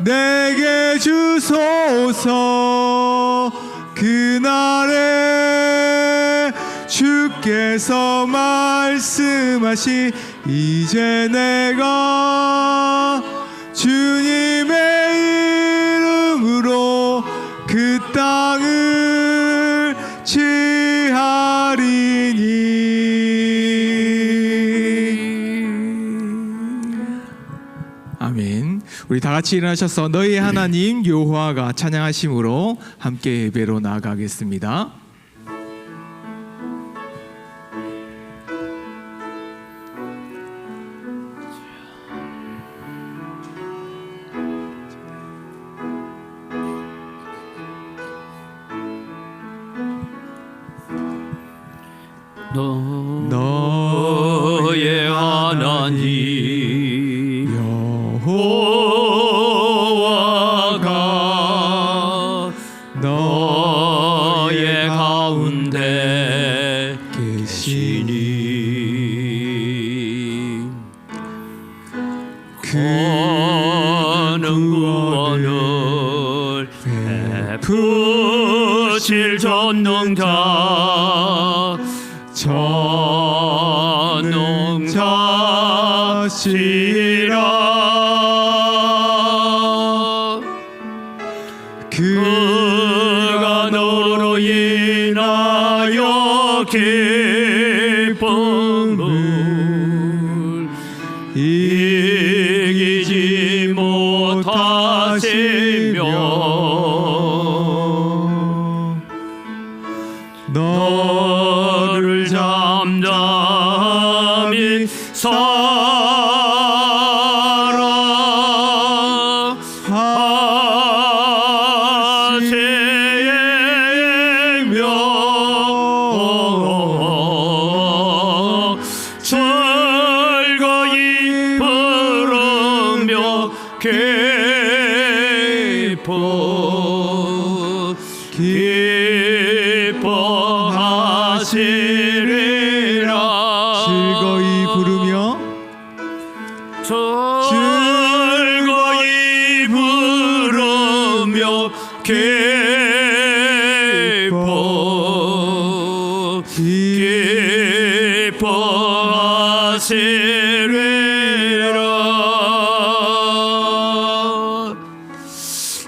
내게 주소서. 그날에 주께서 말씀하시 이제 내가 주님의 이름으로 그 땅을 취하리니. 아멘. 우리 다 같이 일어나셔서 너희 하나님 여호와가 찬양하심으로 함께 예배로 나아가겠습니다. 너의 하나님 여호와가 너의 가운데 계시니 그는 구원을 베푸실 전능자 전능자시라. 그가 너로 인하여 기쁨을 이기지 못하시며 너를 잠잠히 사랑하시며 즐거이 부르며 기뻐하시리라. 즐거이 부르며 즐거이 부르며 기뻐하시리라.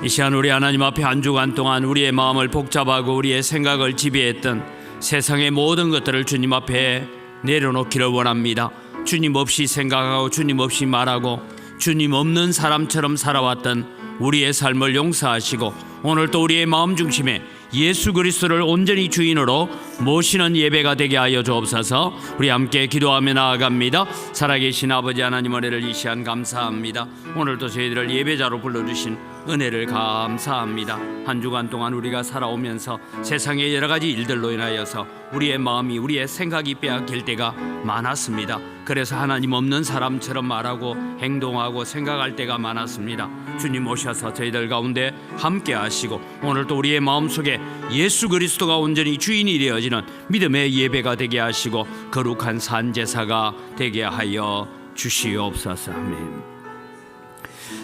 이 시간 우리 하나님 앞에 한 주간 동안 우리의 마음을 복잡하고 우리의 생각을 지배했던 세상의 모든 것들을 주님 앞에 내려놓기를 원합니다. 주님 없이 생각하고 주님 없이 말하고 주님 없는 사람처럼 살아왔던 우리의 삶을 용서하시고 오늘 또 우리의 마음 중심에 예수 그리스도를 온전히 주인으로 모시는 예배가 되게 하여 주옵소서. 우리 함께 기도하며 나아갑니다. 살아계신 아버지 하나님, 은혜를 이 시간 감사합니다. 오늘도 저희들을 예배자로 불러주신 은혜를 감사합니다. 한 주간 동안 우리가 살아오면서 세상의 여러 가지 일들로 인하여서 우리의 마음이, 우리의 생각이 빼앗길 때가 많았습니다. 그래서 하나님 없는 사람처럼 말하고 행동하고 생각할 때가 많았습니다. 주님 오셔서 저희들 가운데 함께 하시고 오늘 또 우리의 마음속에 예수 그리스도가 온전히 주인이 되어지는 믿음의 예배가 되게 하시고 거룩한 산제사가 되게 하여 주시옵소서. 아멘.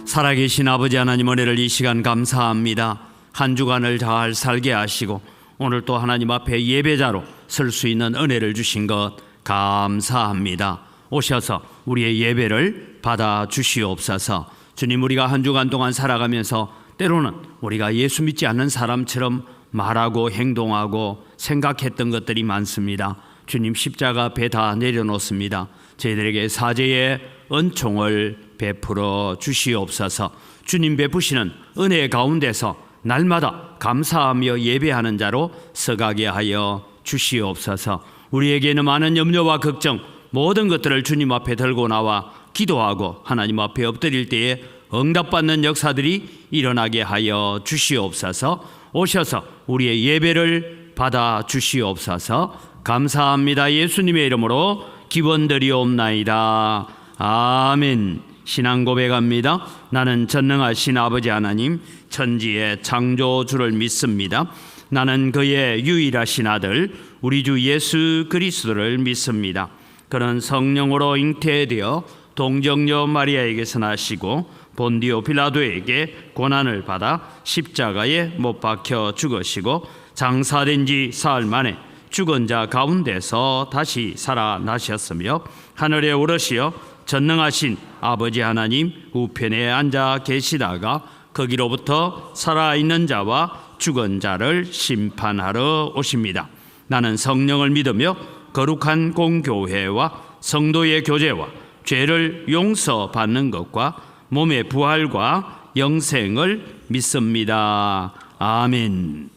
살아계신 아버지 하나님, 은혜를 이 시간 감사합니다. 한 주간을 잘 살게 하시고 오늘 또 하나님 앞에 예배자로 설 수 있는 은혜를 주신 것 감사합니다. 오셔서 우리의 예배를 받아 주시옵소서. 주님, 우리가 한 주간 동안 살아가면서 때로는 우리가 예수 믿지 않는 사람처럼 말하고 행동하고 생각했던 것들이 많습니다. 주님, 십자가 앞에 다 내려놓습니다. 저희들에게 사죄의 은총을 베풀어 주시옵소서. 주님 베푸시는 은혜 가운데서 날마다 감사하며 예배하는 자로 서가게 하여 주시옵소서. 우리에게는 많은 염려와 걱정, 모든 것들을 주님 앞에 들고 나와 기도하고 하나님 앞에 엎드릴 때에 응답받는 역사들이 일어나게 하여 주시옵소서. 오셔서 우리의 예배를 받아 주시옵소서. 감사합니다. 예수님의 이름으로 기원드리옵나이다. 아멘. 신앙 고백합니다. 나는 전능하신 아버지 하나님, 천지의 창조주를 믿습니다. 나는 그의 유일하신 아들 우리 주 예수 그리스도를 믿습니다. 그는 성령으로 잉태되어 동정녀 마리아에게서 나시고 본디오 빌라도에게 고난을 받아 십자가에 못 박혀 죽으시고 장사된 지 사흘 만에 죽은 자 가운데서 다시 살아나셨으며 하늘에 오르시어 전능하신 아버지 하나님 우편에 앉아 계시다가 거기로부터 살아있는 자와 죽은 자를 심판하러 오십니다. 나는 성령을 믿으며 거룩한 공교회와 성도의 교제와 죄를 용서받는 것과 몸의 부활과 영생을 믿습니다. 아멘.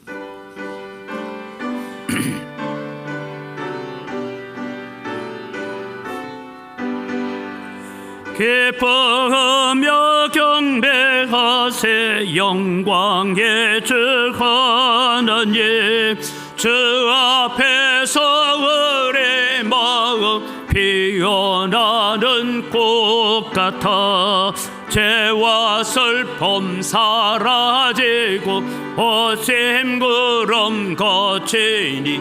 기뻐하며 경배하세 영광의 주 하나님 주 앞에서 우리 마음 피어나는 꽃 같아 죄와 슬픔 사라지고 오심 구름 거치니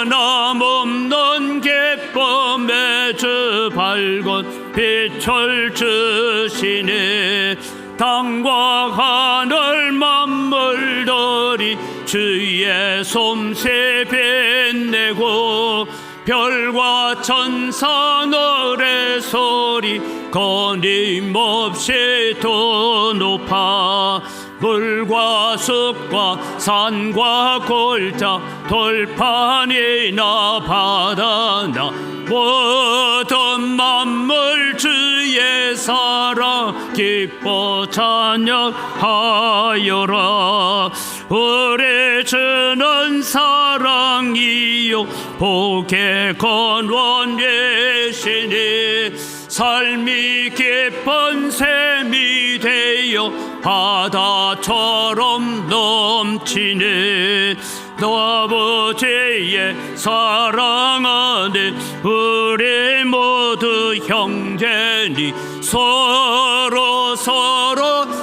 변함없는 기쁨의 주 밝은 빛을 주시네 땅과 하늘 만물들이 주의 솜씨 빛내고 별과 천사 노래 소리 거림없이 더 높아 물과 숲과 산과 골짜 돌판이나 바다나 모든 만물 주의 사랑 기뻐 찬양하여라 우리 주는 사랑이요 복의 근원이시니 삶이 깊은 샘이 되어 바다처럼 넘치네 아버지의 사랑 안에 우리 모두 형제니 서로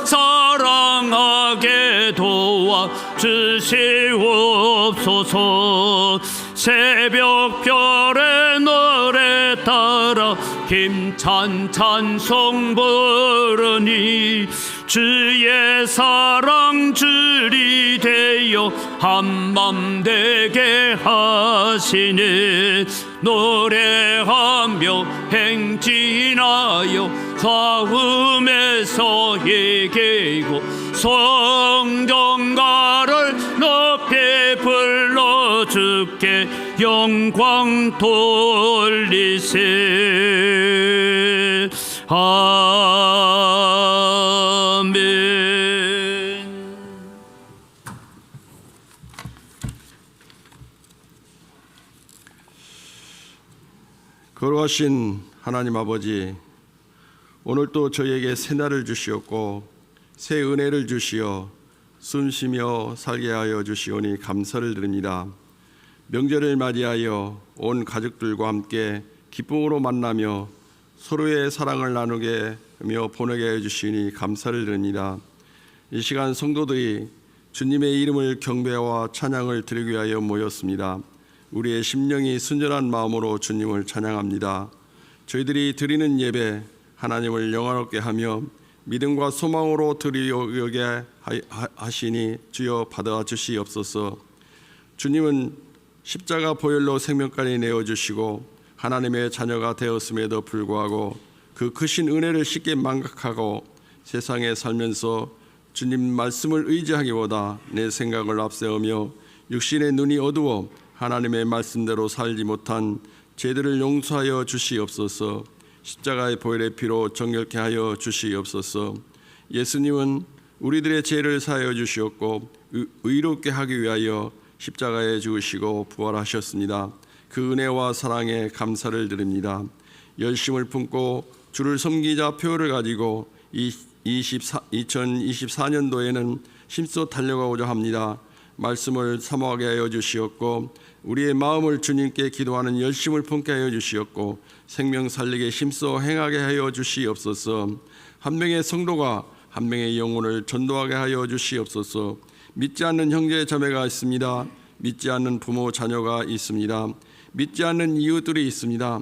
사랑하게 도와주시옵소서 새벽별의 노래 따라 힘찬 찬송 부르니 주의 사랑 줄이 되어 한맘 되게 하시네 노래하며 행진하여 싸움에서 이기고 성경가를 높이 불러 주께 영광 돌리세 아멘. 거룩하신 하나님 아버지, 오늘도 저희에게 새 날을 주시었고 새 은혜를 주시어 숨쉬며 살게 하여 주시오니 감사를 드립니다. 명절을 맞이하여 온 가족들과 함께 기쁨으로 만나며 서로의 사랑을 나누게 하며 보내게 해 주시니 감사를 드립니다. 이 시간 성도들이 주님의 이름을 경배와 찬양을 드리기 위하여 모였습니다. 우리의 심령이 순전한 마음으로 주님을 찬양합니다. 저희들이 드리는 예배 하나님을 영화롭게 하며 믿음과 소망으로 드리게 하시니 주여 받아 주시옵소서. 주님은 십자가 보혈로 생명까지 내어주시고 하나님의 자녀가 되었음에도 불구하고 그 크신 은혜를 쉽게 망각하고 세상에 살면서 주님 말씀을 의지하기보다 내 생각을 앞세우며 육신의 눈이 어두워 하나님의 말씀대로 살지 못한 죄들을 용서하여 주시옵소서. 십자가의 보혈의 피로 정결케 하여 주시옵소서. 예수님은 우리들의 죄를 사하여 주시었고 의롭게 하기 위하여 십자가에 죽으시고 부활하셨습니다. 그 은혜와 사랑에 감사를 드립니다. 열심을 품고 주를 섬기자 표를 가지고 2024년도에는 힘써 달려가고자 합니다. 말씀을 사모하게 하여 주시었고 우리의 마음을 주님께 기도하는 열심을 품게 하여 주시었고 생명 살리게 힘써 행하게 하여 주시옵소서. 한 명의 성도가 한 명의 영혼을 전도하게 하여 주시옵소서. 믿지 않는 형제 자매가 있습니다. 믿지 않는 부모 자녀가 있습니다. 믿지 않는 이웃들이 있습니다.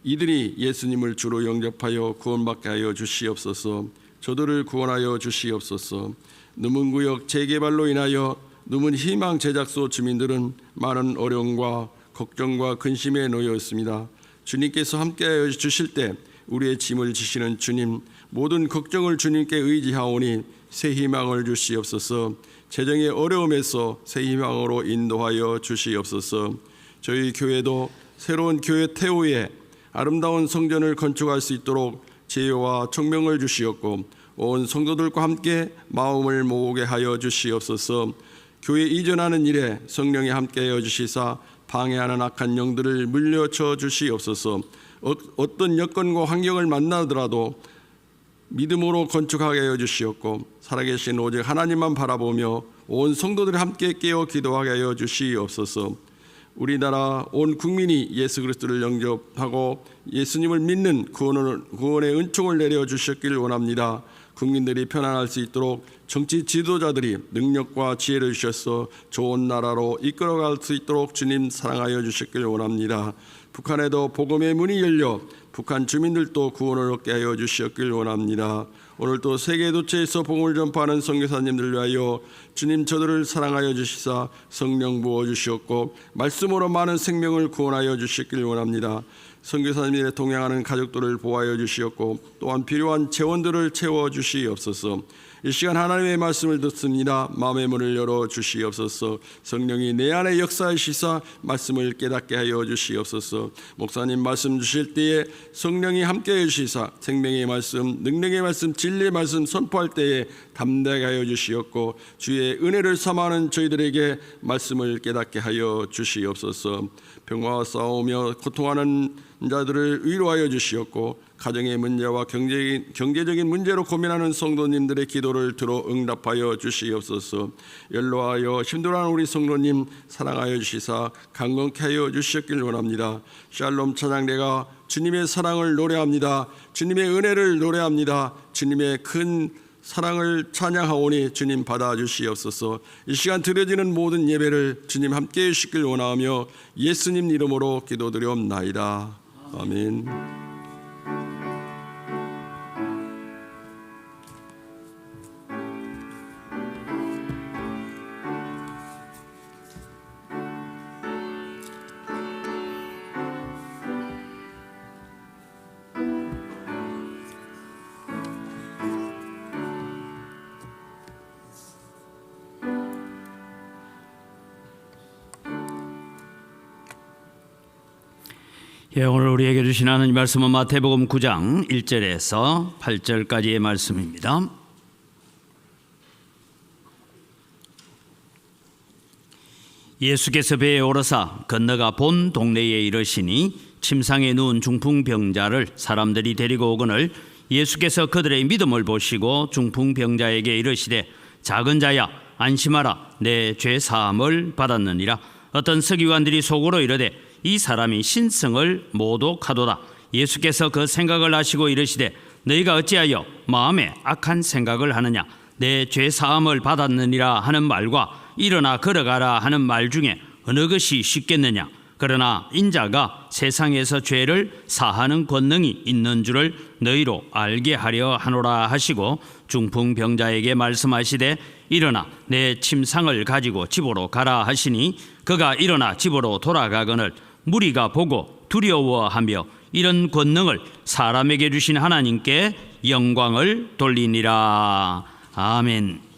이들이 예수님을 주로 영접하여 구원받게 하여 주시옵소서. 저들을 구원하여 주시옵소서. 누문구역 재개발로 인하여 누문 희망 제작소 주민들은 많은 어려움과 걱정과 근심에 놓여 있습니다. 주님께서 함께하여 주실 때 우리의 짐을 지시는 주님, 모든 걱정을 주님께 의지하오니 새 희망을 주시옵소서. 재정의 어려움에서 새 희망으로 인도하여 주시옵소서. 저희 교회도 새로운 교회 태후에 아름다운 성전을 건축할 수 있도록 지혜와 총명을 주시옵고 온 성도들과 함께 마음을 모으게 하여 주시옵소서. 교회 이전하는 일에 성령이 함께하여 주시사 방해하는 악한 영들을 물려쳐 주시옵소서. 어떤 여건과 환경을 만나더라도 믿음으로 건축하게 하여 주시옵고 살아계신 오직 하나님만 바라보며 온 성도들이 함께 깨어 기도하게 하여 주시옵소서. 우리나라 온 국민이 예수 그리스도를 영접하고 예수님을 믿는 구원의 은총을 내려 주셨기를 원합니다. 국민들이 편안할 수 있도록 정치 지도자들이 능력과 지혜를 주셔서 좋은 나라로 이끌어갈 수 있도록 주님 사랑하여 주셨기를 원합니다. 북한에도 복음의 문이 열려 북한 주민들도 구원을 얻게 하여 주셨기를 원합니다. 오늘도 세계 도처에서 복음을 전파하는 선교사님들 위하여 주님 저들을 사랑하여 주시사 성령 부어 주시옵고 말씀으로 많은 생명을 구원하여 주시기를 원합니다. 선교사님들의 동행하는 가족들을 보호하여 주시옵고 또한 필요한 재원들을 채워 주시옵소서. 이 시간 하나님의 말씀을 듣습니다. 마음의 문을 열어 주시옵소서. 성령이 내 안에 역사하시사 말씀을 깨닫게 하여 주시옵소서. 목사님 말씀 주실 때에 성령이 함께해 주시사 생명의 말씀, 능력의 말씀, 진리의 말씀 선포할 때에 담대하게 하여 주시옵고 주의 은혜를 삼아하는 저희들에게 말씀을 깨닫게 하여 주시옵소서. 병화와 싸우며 고통하는 자들을 위로하여 주시옵고 가정의 문제와 경제적인 문제로 고민하는 성도님들의 기도를 들어 응답하여 주시옵소서. 연로하여 힘들어하는 우리 성도님 사랑하여 주시사 강건케 하여 주시길 원합니다. 샬롬 찬양대가 주님의 사랑을 노래합니다. 주님의 은혜를 노래합니다. 주님의 큰 사랑을 찬양하오니 주님 받아주시옵소서. 이 시간 드려지는 모든 예배를 주님 함께해 주시길 원하며 예수님 이름으로 기도드리옵나이다. 아멘. 예, 오늘 우리에게 주신 하나님 말씀은 마태복음 9장 1절에서 8절까지의 말씀입니다. 예수께서 배에 오르사 건너가 본 동네에 이르시니 침상에 누운 중풍병자를 사람들이 데리고 오거늘 예수께서 그들의 믿음을 보시고 중풍병자에게 이르시되 작은 자야 안심하라 내 죄 사함을 받았느니라. 어떤 서기관들이 속으로 이르되 이 사람이 신성을 모독하도다. 예수께서 그 생각을 아시고 이르시되 너희가 어찌하여 마음에 악한 생각을 하느냐. 내 죄 사함을 받았느니라 하는 말과 일어나 걸어가라 하는 말 중에 어느 것이 쉽겠느냐. 그러나 인자가 세상에서 죄를 사하는 권능이 있는 줄을 너희로 알게 하려 하노라 하시고 중풍병자에게 말씀하시되 일어나 내 침상을 가지고 집으로 가라 하시니 그가 일어나 집으로 돌아가거늘 무리가 보고 두려워하며 이런 권능을 사람에게 주신 하나님께 영광을 돌리니라. 아멘.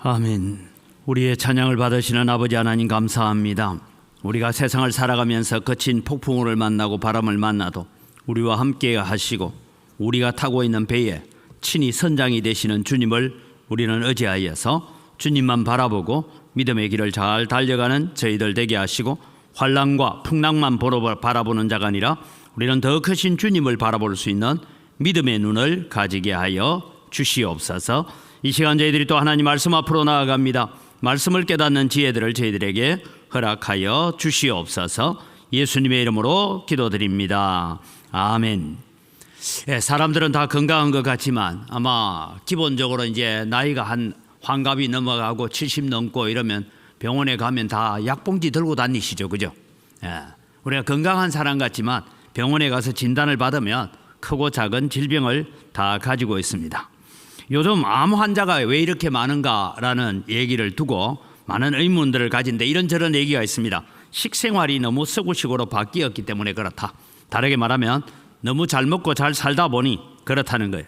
아멘. 우리의 찬양을 받으시는 아버지 하나님 감사합니다. 우리가 세상을 살아가면서 거친 폭풍우를 만나고 바람을 만나도 우리와 함께 하시고 우리가 타고 있는 배에 친히 선장이 되시는 주님을 우리는 의지하여서 주님만 바라보고 믿음의 길을 잘 달려가는 저희들 되게 하시고 환난과 풍랑만 바라보는 자가 아니라 우리는 더 크신 주님을 바라볼 수 있는 믿음의 눈을 가지게 하여 주시옵소서. 이 시간 저희들이 또 하나님 말씀 앞으로 나아갑니다. 말씀을 깨닫는 지혜들을 저희들에게 허락하여 주시옵소서. 예수님의 이름으로 기도드립니다. 아멘. 사람들은 다 건강한 것 같지만 아마 기본적으로 이제 나이가 한 환갑이 넘어가고 70 넘고 이러면 병원에 가면 다 약봉지 들고 다니시죠, 그죠? 우리가 건강한 사람 같지만 병원에 가서 진단을 받으면 크고 작은 질병을 다 가지고 있습니다. 요즘 암 환자가 왜 이렇게 많은가라는 얘기를 두고 많은 의문들을 가진데 이런저런 얘기가 있습니다. 식생활이 너무 서구식으로 바뀌었기 때문에 그렇다. 다르게 말하면 너무 잘 먹고 잘 살다 보니 그렇다는 거예요.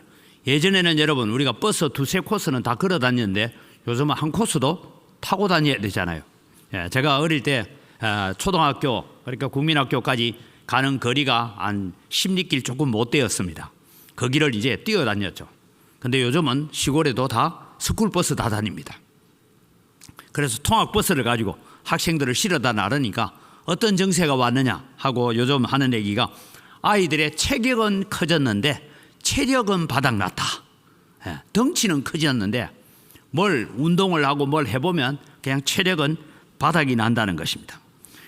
예전에는 여러분 우리가 버스 두세 코스는 다 걸어 다녔는데 요즘은 한 코스도 타고 다녀야 되잖아요. 제가 어릴 때 초등학교 그러니까 국민학교까지 가는 거리가 한 10리길 조금 못 되었습니다. 그 길을 이제 뛰어다녔죠. 근데 요즘은 시골에도 다 스쿨버스 다 다닙니다. 그래서 통학버스를 가지고 학생들을 실어다 나르니까 어떤 정세가 왔느냐 하고 요즘 하는 얘기가 아이들의 체격은 커졌는데 체력은 바닥났다. 덩치는 커졌는데 뭘 운동을 하고 뭘 해보면 그냥 체력은 바닥이 난다는 것입니다.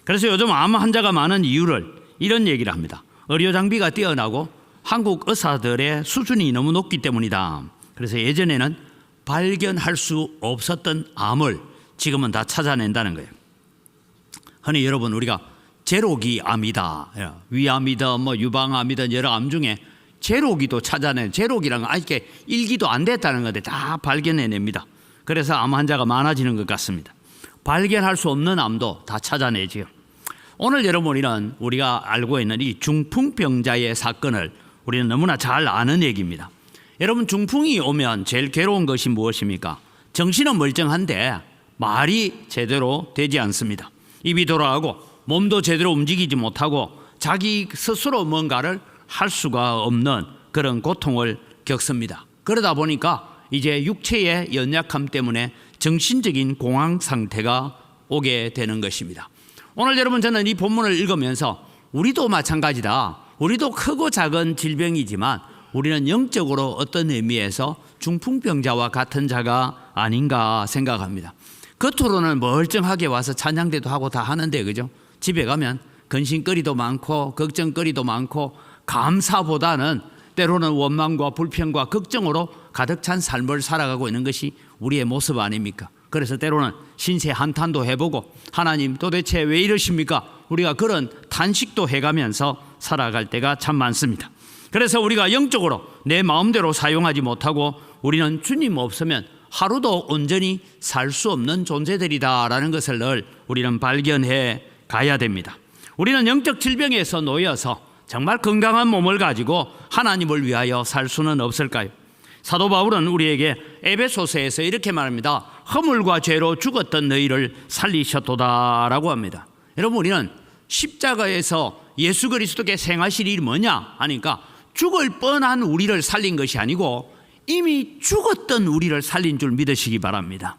그래서 요즘 암 환자가 많은 이유를 이런 얘기를 합니다. 의료 장비가 뛰어나고 한국 의사들의 수준이 너무 높기 때문이다. 그래서 예전에는 발견할 수 없었던 암을 지금은 다 찾아낸다는 거예요. 흔히 여러분 우리가 제로기 암이다, 위암이다, 뭐 유방암이다 여러 암 중에 제로기도 찾아낸 제로기라는 건 아직 일기도 안 됐다는 건데 다 발견해냅니다. 그래서 암 환자가 많아지는 것 같습니다. 발견할 수 없는 암도 다 찾아내지요. 오늘 여러분이는 우리가 알고 있는 이 중풍병자의 사건을 우리는 너무나 잘 아는 얘기입니다. 여러분 중풍이 오면 제일 괴로운 것이 무엇입니까? 정신은 멀쩡한데 말이 제대로 되지 않습니다. 입이 돌아가고 몸도 제대로 움직이지 못하고 자기 스스로 뭔가를 할 수가 없는 그런 고통을 겪습니다. 그러다 보니까 이제 육체의 연약함 때문에 정신적인 공황 상태가 오게 되는 것입니다. 오늘 여러분 저는 이 본문을 읽으면서 우리도 마찬가지다. 우리도 크고 작은 질병이지만 우리는 영적으로 어떤 의미에서 중풍병자와 같은 자가 아닌가 생각합니다. 겉으로는 멀쩡하게 와서 찬양대도 하고 다 하는데 그죠? 집에 가면 근심거리도 많고 걱정거리도 많고 감사보다는 때로는 원망과 불평과 걱정으로 가득 찬 삶을 살아가고 있는 것이 우리의 모습 아닙니까? 그래서 때로는 신세 한탄도 해보고 하나님 도대체 왜 이러십니까? 우리가 그런 탄식도 해가면서 살아갈 때가 참 많습니다. 그래서 우리가 영적으로 내 마음대로 사용하지 못하고 우리는 주님 없으면 하루도 온전히 살 수 없는 존재들이다라는 것을 늘 우리는 발견해 가야 됩니다. 우리는 영적 질병에서 놓여서 정말 건강한 몸을 가지고 하나님을 위하여 살 수는 없을까요? 사도 바울은 우리에게 에베소서에서 이렇게 말합니다. 허물과 죄로 죽었던 너희를 살리셨도다라고 합니다. 여러분 우리는 십자가에서 예수 그리스도께 행하실 일이 뭐냐 하니까 죽을 뻔한 우리를 살린 것이 아니고 이미 죽었던 우리를 살린 줄 믿으시기 바랍니다.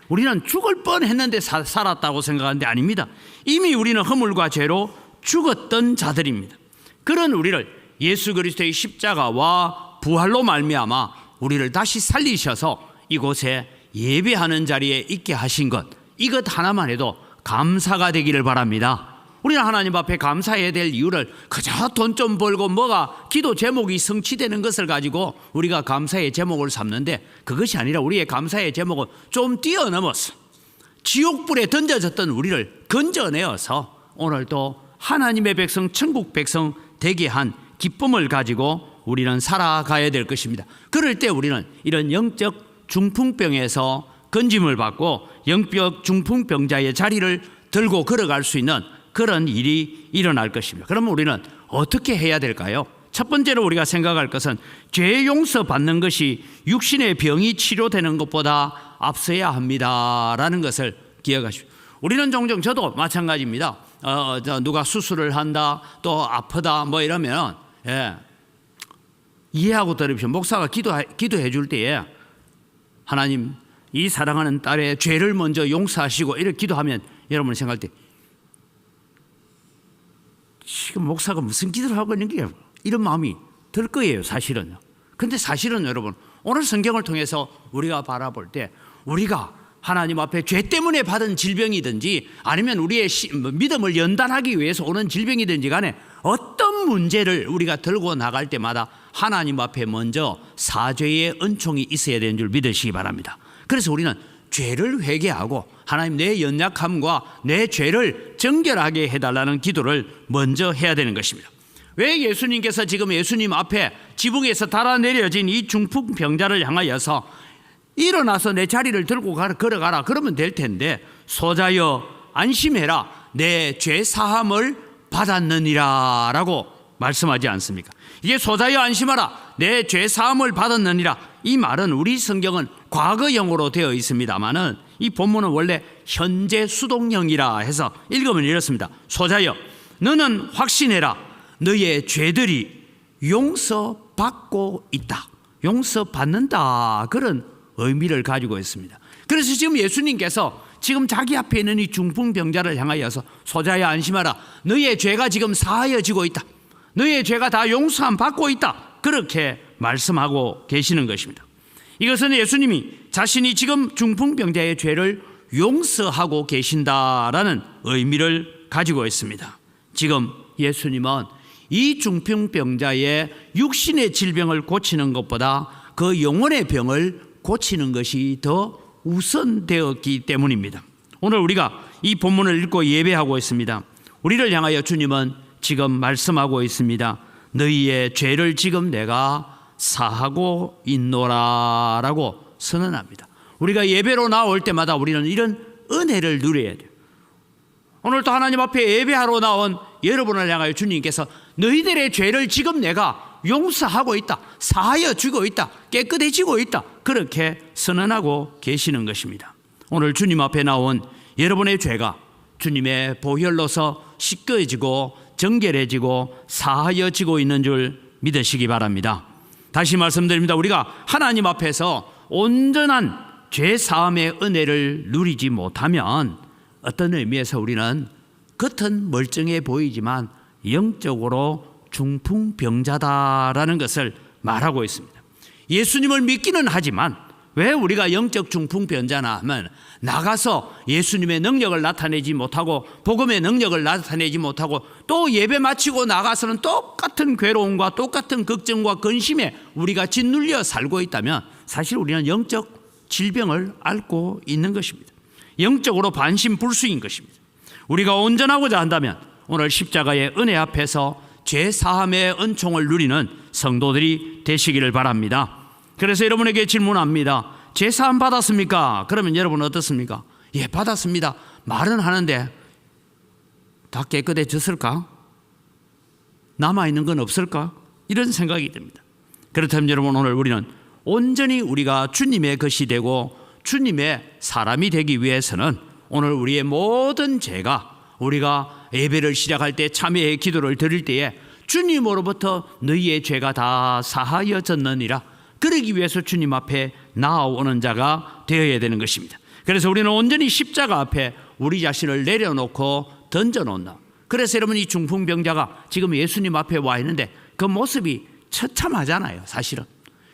우리는 죽을 뻔했는데 살았다고 생각하는데 아닙니다. 이미 우리는 허물과 죄로 죽었던 자들입니다. 그런 우리를 예수 그리스도의 십자가와 부활로 말미암아 우리를 다시 살리셔서 이곳에 예배하는 자리에 있게 하신 것, 이것 하나만 해도 감사가 되기를 바랍니다. 우리는 하나님 앞에 감사해야 될 이유를 그저 돈 좀 벌고 뭐가 기도 제목이 성취되는 것을 가지고 우리가 감사의 제목을 삼는데 그것이 아니라 우리의 감사의 제목은 좀 뛰어넘어서 지옥불에 던져졌던 우리를 건져내어서 오늘도 하나님의 백성, 천국 백성 되게 한 기쁨을 가지고 우리는 살아가야 될 것입니다. 그럴 때 우리는 이런 영적 중풍병에서 건짐을 받고 영적 중풍병자의 자리를 들고 걸어갈 수 있는 그런 일이 일어날 것입니다. 그러면 우리는 어떻게 해야 될까요? 첫 번째로 우리가 생각할 것은 죄 용서 받는 것이 육신의 병이 치료되는 것보다 앞서야 합니다라는 것을 기억하십시오. 우리는 종종 저도 마찬가지입니다. 누가 수술을 한다, 또 아프다 뭐 이러면 이해하고 들으십시오. 목사가 기도해 줄 때에 하나님 이 사랑하는 딸의 죄를 먼저 용서하시고 이렇게 기도하면 여러분이 생각할 때 지금 목사가 무슨 기도를 하고 있는 게 이런 마음이 들 거예요, 사실은요. 근데 사실은 여러분 오늘 성경을 통해서 우리가 바라볼 때 우리가 하나님 앞에 죄 때문에 받은 질병이든지 아니면 우리의 믿음을 연단하기 위해서 오는 질병이든지 간에 어떤 문제를 우리가 들고 나갈 때마다 하나님 앞에 먼저 사죄의 은총이 있어야 되는 줄 믿으시기 바랍니다. 그래서 우리는 죄를 회개하고 하나님 내 연약함과 내 죄를 정결하게 해달라는 기도를 먼저 해야 되는 것입니다. 왜 예수님께서 지금 예수님 앞에 지붕에서 달아내려진 이 중풍병자를 향하여서 일어나서 내 자리를 들고 걸어가라 그러면 될 텐데 소자여 안심해라 내 죄 사함을 받았느니라 라고 말씀하지 않습니까? 이게 소자여 안심하라 내 죄 사함을 받았느니라, 이 말은 우리 성경은 과거형으로 되어 있습니다만은 이 본문은 원래 현재 수동형이라 해서 읽으면 이렇습니다. 소자여 너는 확신해라 너의 죄들이 용서받고 있다. 용서받는다 그런 의미를 가지고 있습니다. 그래서 지금 예수님께서 지금 자기 앞에 있는 이 중풍병자를 향하여서 소자야 안심하라 너의 죄가 지금 사하여지고 있다. 너의 죄가 다 용서함 받고 있다. 그렇게 말씀하고 계시는 것입니다. 이것은 예수님이 자신이 지금 중풍병자의 죄를 용서하고 계신다라는 의미를 가지고 있습니다. 지금 예수님은 이 중풍병자의 육신의 질병을 고치는 것보다 그 영혼의 병을 고치는 것이 더 우선되었기 때문입니다. 오늘 우리가 이 본문을 읽고 예배하고 있습니다. 우리를 향하여 주님은 지금 말씀하고 있습니다. 너희의 죄를 지금 내가 사하고 있노라라고 선언합니다. 우리가 예배로 나올 때마다 우리는 이런 은혜를 누려야 돼요. 오늘도 하나님 앞에 예배하러 나온 여러분을 향하여 주님께서 너희들의 죄를 지금 내가 용서하고 있다, 사하여 주고 있다, 깨끗해지고 있다, 그렇게 선언하고 계시는 것입니다. 오늘 주님 앞에 나온 여러분의 죄가 주님의 보혈로서 씻겨지고 정결해지고 사하여지고 있는 줄 믿으시기 바랍니다. 다시 말씀드립니다. 우리가 하나님 앞에서 온전한 죄 사함의 은혜를 누리지 못하면 어떤 의미에서 우리는 겉은 멀쩡해 보이지만 영적으로 중풍병자다라는 것을 말하고 있습니다. 예수님을 믿기는 하지만 왜 우리가 영적 중풍병자나 하면 나가서 예수님의 능력을 나타내지 못하고 복음의 능력을 나타내지 못하고 또 예배 마치고 나가서는 똑같은 괴로움과 똑같은 걱정과 근심에 우리가 짓눌려 살고 있다면 사실 우리는 영적 질병을 앓고 있는 것입니다. 영적으로 반신불수인 것입니다. 우리가 온전하고자 한다면 오늘 십자가의 은혜 앞에서 죄 사함의 은총을 누리는 성도들이 되시기를 바랍니다. 그래서 여러분에게 질문합니다. 죄 사함 받았습니까? 그러면 여러분 어떻습니까? 예, 받았습니다. 말은 하는데 다 깨끗해졌을까? 남아있는 건 없을까? 이런 생각이 듭니다. 그렇다면 여러분 오늘 우리는 온전히 우리가 주님의 것이 되고 주님의 사람이 되기 위해서는 오늘 우리의 모든 죄가 우리가 예배를 시작할 때 참회의 기도를 드릴 때에 주님으로부터 너희의 죄가 다 사하여졌느니라 그러기 위해서 주님 앞에 나아오는 자가 되어야 되는 것입니다. 그래서 우리는 온전히 십자가 앞에 우리 자신을 내려놓고 던져놓는다. 그래서 여러분 이 중풍병자가 지금 예수님 앞에 와 있는데 그 모습이 처참하잖아요. 사실은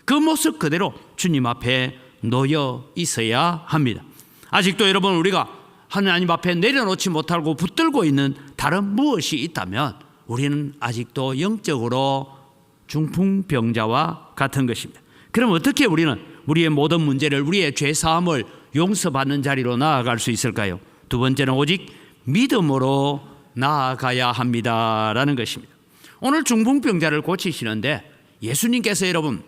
그 모습 그대로 주님 앞에 놓여 있어야 합니다. 아직도 여러분 우리가 하나님 앞에 내려놓지 못하고 붙들고 있는 다른 무엇이 있다면 우리는 아직도 영적으로 중풍병자와 같은 것입니다. 그럼 어떻게 우리는 우리의 모든 문제를 우리의 죄사함을 용서받는 자리로 나아갈 수 있을까요? 두 번째는 오직 믿음으로 나아가야 합니다라는 것입니다. 오늘 중풍병자를 고치시는데 예수님께서 여러분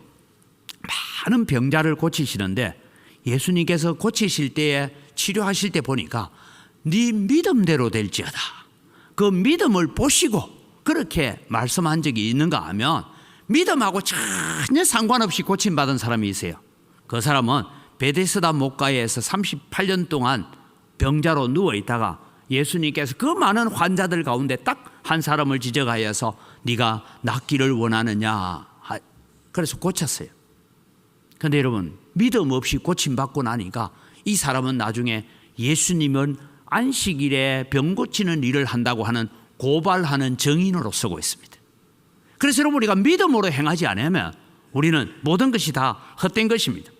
많은 병자를 고치시는데 예수님께서 고치실 때에 치료하실 때 보니까 네 믿음대로 될지어다. 그 믿음을 보시고 그렇게 말씀한 적이 있는가 하면 믿음하고 전혀 상관없이 고침받은 사람이 있어요. 그 사람은 베데스다 목가에서 38년 동안 병자로 누워 있다가 예수님께서 그 많은 환자들 가운데 딱 한 사람을 지적하여서 네가 낫기를 원하느냐, 그래서 고쳤어요. 그런데 여러분, 믿음 없이 고침받고 나니까 이 사람은 나중에 예수님은 안식일에 병 고치는 일을 한다고 하는 고발하는 증인으로 쓰고 있습니다. 그래서 여러분, 우리가 믿음으로 행하지 않으면 우리는 모든 것이 다 헛된 것입니다.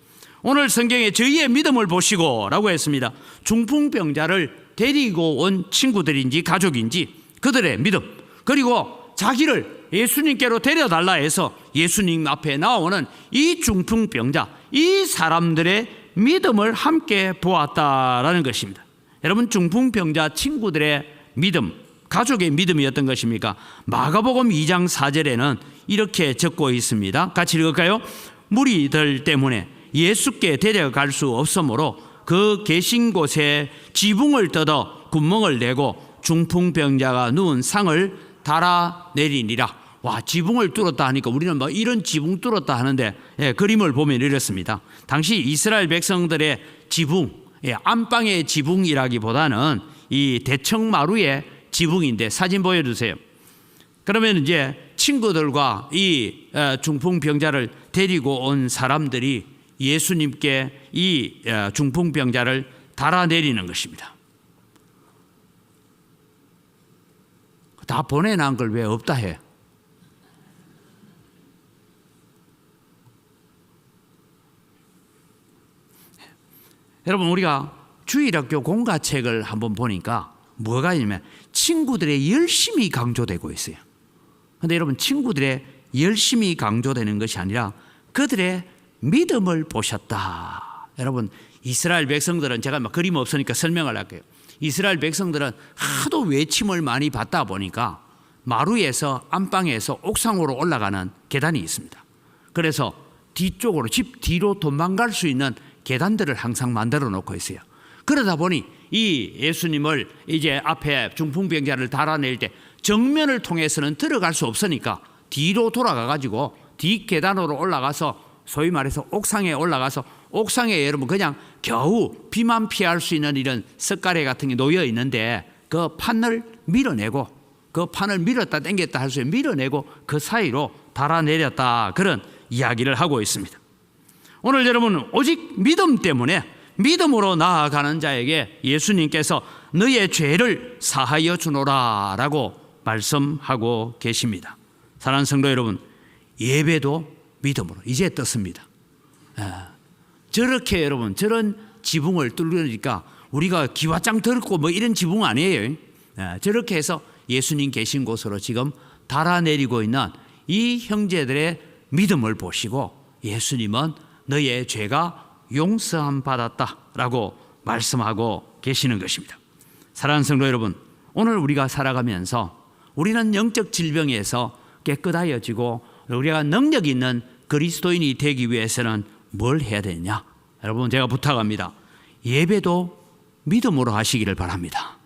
오늘 성경에 저희의 믿음을 보시고 라고 했습니다. 중풍병자를 데리고 온 친구들인지 가족인지 그들의 믿음, 그리고 자기를 예수님께로 데려달라 해서 예수님 앞에 나오는 이 중풍병자, 이 사람들의 믿음을 함께 보았다라는 것입니다. 여러분, 중풍병자 친구들의 믿음, 가족의 믿음이었던 것입니까? 마가복음 2장 4절에는 이렇게 적고 있습니다. 같이 읽을까요? 무리들 때문에 예수께 데려갈 수 없으므로 그 계신 곳에 지붕을 뜯어 구멍을 내고 중풍병자가 누운 상을 달아내리니라. 와, 지붕을 뚫었다 하니까 우리는 뭐 이런 지붕 뚫었다 하는데, 그림을 보면 이렇습니다. 당시 이스라엘 백성들의 지붕, 안방의 지붕이라기보다는 이 대청마루의 지붕인데, 사진 보여주세요. 그러면 이제 친구들과 이 중풍병자를 데리고 온 사람들이 예수님께 이 중풍병자를 달아내리는 것입니다. 다 보내놓은 걸 왜 없다 해? 여러분, 우리가 주일학교 공과책을 한번 보니까 뭐가 있냐면 친구들의 열심이 강조되고 있어요. 그런데 여러분, 친구들의 열심이 강조되는 것이 아니라 그들의 믿음을 보셨다. 여러분, 이스라엘 백성들은, 제가 막 그림 없으니까 설명을 할게요. 이스라엘 백성들은 하도 외침을 많이 받다 보니까 마루에서 안방에서 옥상으로 올라가는 계단이 있습니다. 그래서 뒤쪽으로, 집 뒤로 도망갈 수 있는 계단들을 항상 만들어 놓고 있어요. 그러다 보니 이 예수님을 이제 앞에 중풍병자를 달아낼 때 정면을 통해서는 들어갈 수 없으니까 뒤로 돌아가 가지고 뒷 계단으로 올라가서, 소위 말해서 옥상에 올라가서, 옥상에 여러분 그냥 겨우 비만 피할 수 있는 이런 석가래 같은 게 놓여 있는데 그 판을 밀어내고, 그 판을 밀었다 당겼다 할 수 있는 밀어내고 그 사이로 달아내렸다, 그런 이야기를 하고 있습니다. 오늘 여러분, 오직 믿음 때문에 믿음으로 나아가는 자에게 예수님께서 너의 죄를 사하여 주노라 라고 말씀하고 계십니다. 사랑하는 성도 여러분, 예배도 믿음으로 이제 떴습니다. 저렇게 여러분, 저런 지붕을 뚫으니까 우리가 기와장 들고 뭐 이런 지붕 아니에요. 저렇게 해서 예수님 계신 곳으로 지금 달아내리고 있는 이 형제들의 믿음을 보시고 예수님은 너의 죄가 용서함 받았다라고 말씀하고 계시는 것입니다. 사랑하는 성도 여러분, 오늘 우리가 살아가면서 우리는 영적 질병에서 깨끗하여지고 우리가 능력 있는 그리스도인이 되기 위해서는 뭘 해야 되느냐? 여러분, 제가 부탁합니다. 예배도 믿음으로 하시기를 바랍니다.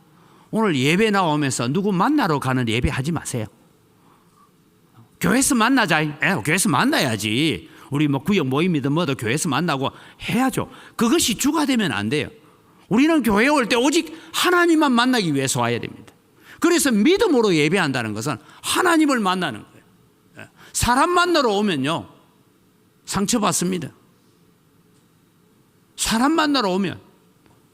오늘 예배 나오면서 누구 만나러 가는 예배 하지 마세요. 교회에서 만나자. 교회에서 만나야지. 우리 뭐 구역 모임이든 뭐든 교회에서 만나고 해야죠. 그것이 주가 되면 안 돼요. 우리는 교회에 올 때 오직 하나님만 만나기 위해서 와야 됩니다. 그래서 믿음으로 예배한다는 것은 하나님을 만나는 거예요. 사람 만나러 오면요, 상처받습니다. 사람 만나러 오면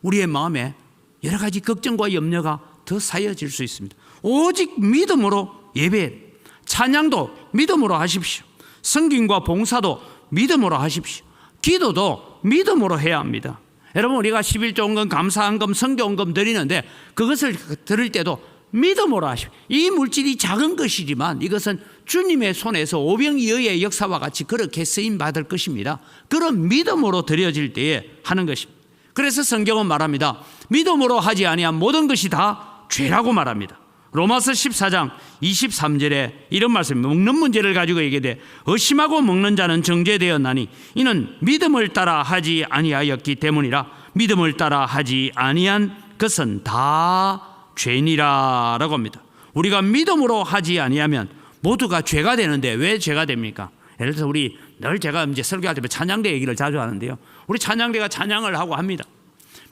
우리의 마음에 여러 가지 걱정과 염려가 더 쌓여질 수 있습니다. 오직 믿음으로 예배, 찬양도 믿음으로 하십시오. 성김과 봉사도 믿음으로 하십시오. 기도도 믿음으로 해야 합니다. 여러분, 우리가 11조원금, 감사헌금, 성교헌금 드리는데 그것을 들을 때도 믿음으로 하십시오. 이 물질이 작은 것이지만 이것은 주님의 손에서 오병이어의 역사와 같이 그렇게 쓰임받을 것입니다. 그런 믿음으로 드려질 때에 하는 것입니다. 그래서 성경은 말합니다. 믿음으로 하지 아니한 모든 것이 다 죄라고 말합니다. 로마서 14장 23절에 이런 말씀, 먹는 문제를 가지고 얘기돼 의심하고 먹는 자는 정죄되었나니 이는 믿음을 따라 하지 아니하였기 때문이라. 믿음을 따라 하지 아니한 것은 다 죄니라 라고 합니다. 우리가 믿음으로 하지 아니하면 모두가 죄가 되는데 왜 죄가 됩니까? 예를 들어서 우리 늘 제가 이제 설교할 때 찬양대 얘기를 자주 하는데요. 우리 찬양대가 찬양을 하고 합니다.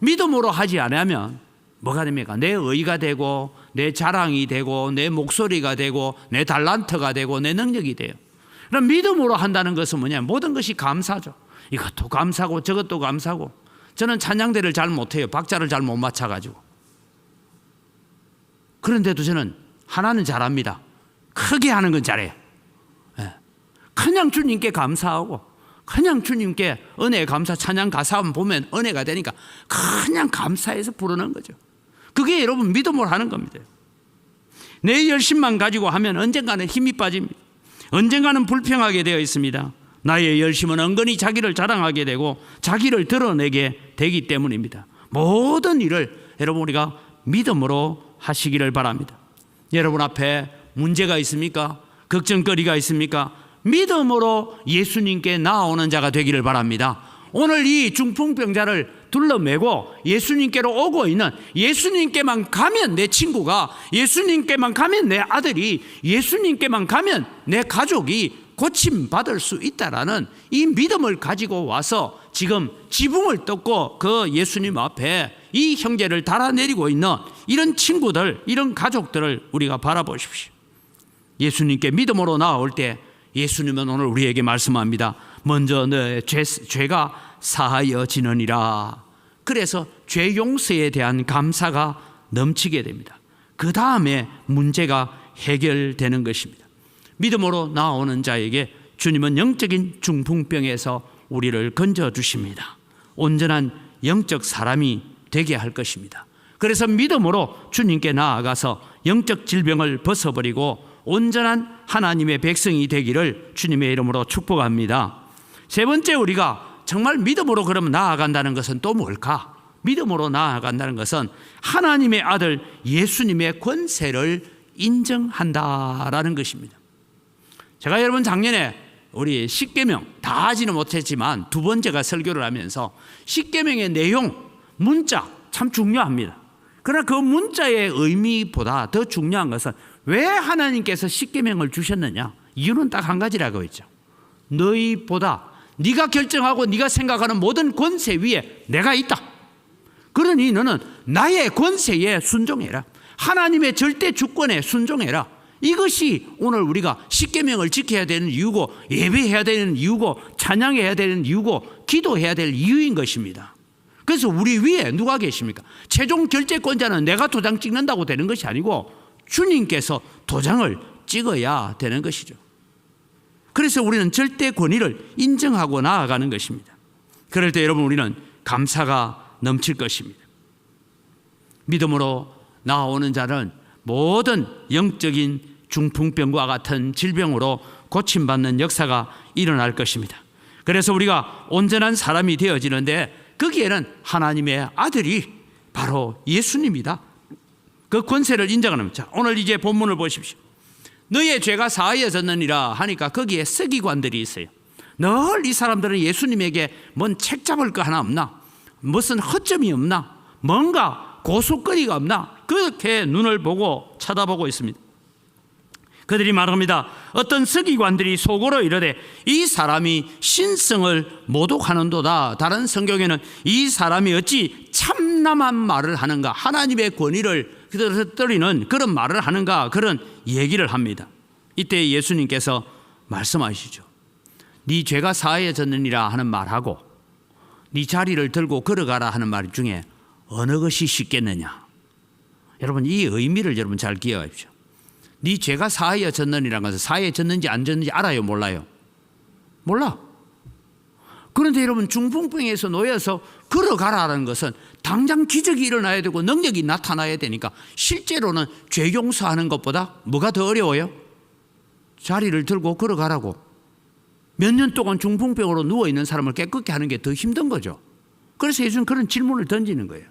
믿음으로 하지 않으면 뭐가 됩니까? 내 의가 되고 내 자랑이 되고 내 목소리가 되고 내 달란트가 되고 내 능력이 돼요. 그럼 믿음으로 한다는 것은 뭐냐? 모든 것이 감사죠. 이것도 감사고 저것도 감사고. 저는 찬양대를 잘 못해요. 박자를 잘 못 맞춰가지고. 그런데도 저는 하나는 잘합니다. 크게 하는 건 잘해요. 그냥 주님께 감사하고 그냥 주님께 은혜 감사 찬양 가사만 보면 은혜가 되니까 그냥 감사해서 부르는 거죠. 그게 여러분 믿음으로 하는 겁니다. 내 열심만 가지고 하면 언젠가는 힘이 빠집니다. 언젠가는 불평하게 되어 있습니다. 나의 열심은 은근히 자기를 자랑하게 되고 자기를 드러내게 되기 때문입니다. 모든 일을 여러분 우리가 믿음으로 하시기를 바랍니다. 여러분 앞에 문제가 있습니까? 걱정거리가 있습니까? 믿음으로 예수님께 나아오는 자가 되기를 바랍니다. 오늘 이 중풍병자를 둘러매고 예수님께로 오고 있는, 예수님께만 가면 내 친구가, 예수님께만 가면 내 아들이, 예수님께만 가면 내 가족이 고침받을 수 있다라는 이 믿음을 가지고 와서 지금 지붕을 뜯고 그 예수님 앞에 이 형제를 달아내리고 있는 이런 친구들, 이런 가족들을 우리가 바라보십시오. 예수님께 믿음으로 나올 때 예수님은 오늘 우리에게 말씀합니다. 먼저 내 죄가 사하여지느니라. 그래서 죄 용서에 대한 감사가 넘치게 됩니다. 그 다음에 문제가 해결되는 것입니다. 믿음으로 나오는 자에게 주님은 영적인 중풍병에서 우리를 건져주십니다. 온전한 영적 사람이 되게 할 것입니다. 그래서 믿음으로 주님께 나아가서 영적 질병을 벗어버리고 온전한 하나님의 백성이 되기를 주님의 이름으로 축복합니다. 세 번째, 우리가 정말 믿음으로 그러면 나아간다는 것은 또 뭘까? 믿음으로 나아간다는 것은 하나님의 아들 예수님의 권세를 인정한다라는 것입니다. 제가 여러분 작년에 우리 십계명 다 하지는 못했지만 두 번째가 설교를 하면서 십계명의 내용, 문자 참 중요합니다. 그러나 그 문자의 의미보다 더 중요한 것은 왜 하나님께서 십계명을 주셨느냐? 이유는 딱 한 가지라고 했죠. 너희보다 네가 결정하고 네가 생각하는 모든 권세 위에 내가 있다. 그러니 너는 나의 권세에 순종해라. 하나님의 절대 주권에 순종해라. 이것이 오늘 우리가 십계명을 지켜야 되는 이유고, 예배해야 되는 이유고, 찬양해야 되는 이유고, 기도해야 될 이유인 것입니다. 그래서 우리 위에 누가 계십니까? 최종 결재권자는 내가 도장 찍는다고 되는 것이 아니고 주님께서 도장을 찍어야 되는 것이죠. 그래서 우리는 절대 권위를 인정하고 나아가는 것입니다. 그럴 때 여러분 우리는 감사가 넘칠 것입니다. 믿음으로 나아오는 자는 모든 영적인 중풍병과 같은 질병으로 고침받는 역사가 일어날 것입니다. 그래서 우리가 온전한 사람이 되어지는데 거기에는 하나님의 아들이 바로 예수님이다. 그 권세를 인정하는. 자, 오늘 이제 본문을 보십시오. 너의 죄가 사하여졌느니라 하니까 거기에 서기관들이 있어요. 늘 이 사람들은 예수님에게 뭔 책 잡을 거 하나 없나? 무슨 허점이 없나? 뭔가 고속거리가 없나? 그렇게 눈을 보고 쳐다보고 있습니다. 그들이 말합니다. 어떤 서기관들이 속으로 이르되 이 사람이 신성을 모독하는도다. 다른 성경에는 이 사람이 어찌 참남한 말을 하는가, 하나님의 권위를 떨어뜨리는 그런 말을 하는가, 그런 얘기를 합니다. 이때 예수님께서 말씀하시죠. 네 죄가 사하여졌느니라 하는 말하고 네 자리를 들고 걸어가라 하는 말 중에 어느 것이 쉽겠느냐. 여러분 이 의미를 여러분 잘 기억하십시오. 네 죄가 사하여졌느니라는 것은 사하여졌는지 안 졌는지 알아요, 몰라요? 몰라. 그런데 여러분 중풍병에서 놓여서 걸어가라는 것은 당장 기적이 일어나야 되고 능력이 나타나야 되니까 실제로는 죄 용서하는 것보다 뭐가 더 어려워요? 자리를 들고 걸어가라고. 몇 년 동안 중풍병으로 누워있는 사람을 깨끗게 하는 게 더 힘든 거죠. 그래서 예수님은 그런 질문을 던지는 거예요.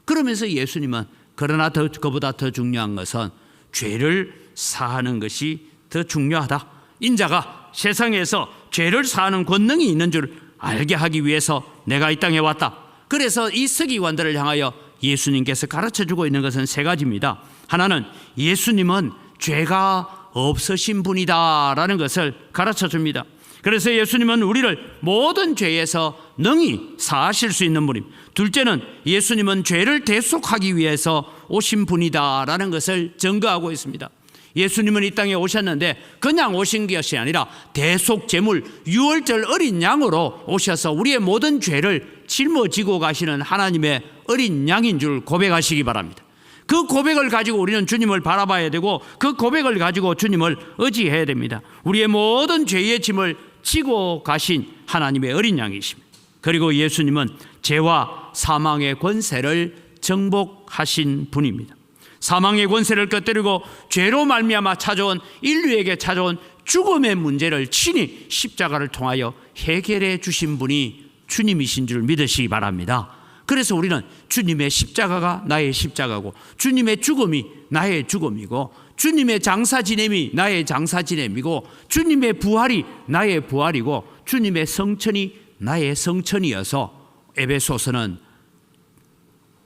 그러면서 예수님은 그러나 그보다 더 중요한 것은 죄를 사하는 것이 더 중요하다. 인자가 세상에서 죄를 사하는 권능이 있는 줄 알게 하기 위해서 내가 이 땅에 왔다. 그래서 이 서기관들을 향하여 예수님께서 가르쳐주고 있는 것은 세 가지입니다. 하나는 예수님은 죄가 없으신 분이다 라는 것을 가르쳐줍니다. 그래서 예수님은 우리를 모든 죄에서 능히 사하실 수 있는 분입니다. 둘째는 예수님은 죄를 대속하기 위해서 오신 분이다라는 것을 증거하고 있습니다. 예수님은 이 땅에 오셨는데 그냥 오신 것이 아니라 대속 제물 유월절 어린 양으로 오셔서 우리의 모든 죄를 짊어지고 가시는 하나님의 어린 양인 줄 고백하시기 바랍니다. 그 고백을 가지고 우리는 주님을 바라봐야 되고 그 고백을 가지고 주님을 의지해야 됩니다. 우리의 모든 죄의 짐을 지고 가신 하나님의 어린 양이십니다. 그리고 예수님은 죄와 사망의 권세를 정복하신 분입니다. 사망의 권세를 끄트리고 죄로 말미암아 찾아온 인류에게 찾아온 죽음의 문제를 친히 십자가를 통하여 해결해 주신 분이 주님이신 줄 믿으시기 바랍니다. 그래서 우리는 주님의 십자가가 나의 십자가고 주님의 죽음이 나의 죽음이고 주님의 장사 지냄이 나의 장사 지냄이고 주님의 부활이 나의 부활이고 주님의 성천이 나의 성천이어서 에베소서는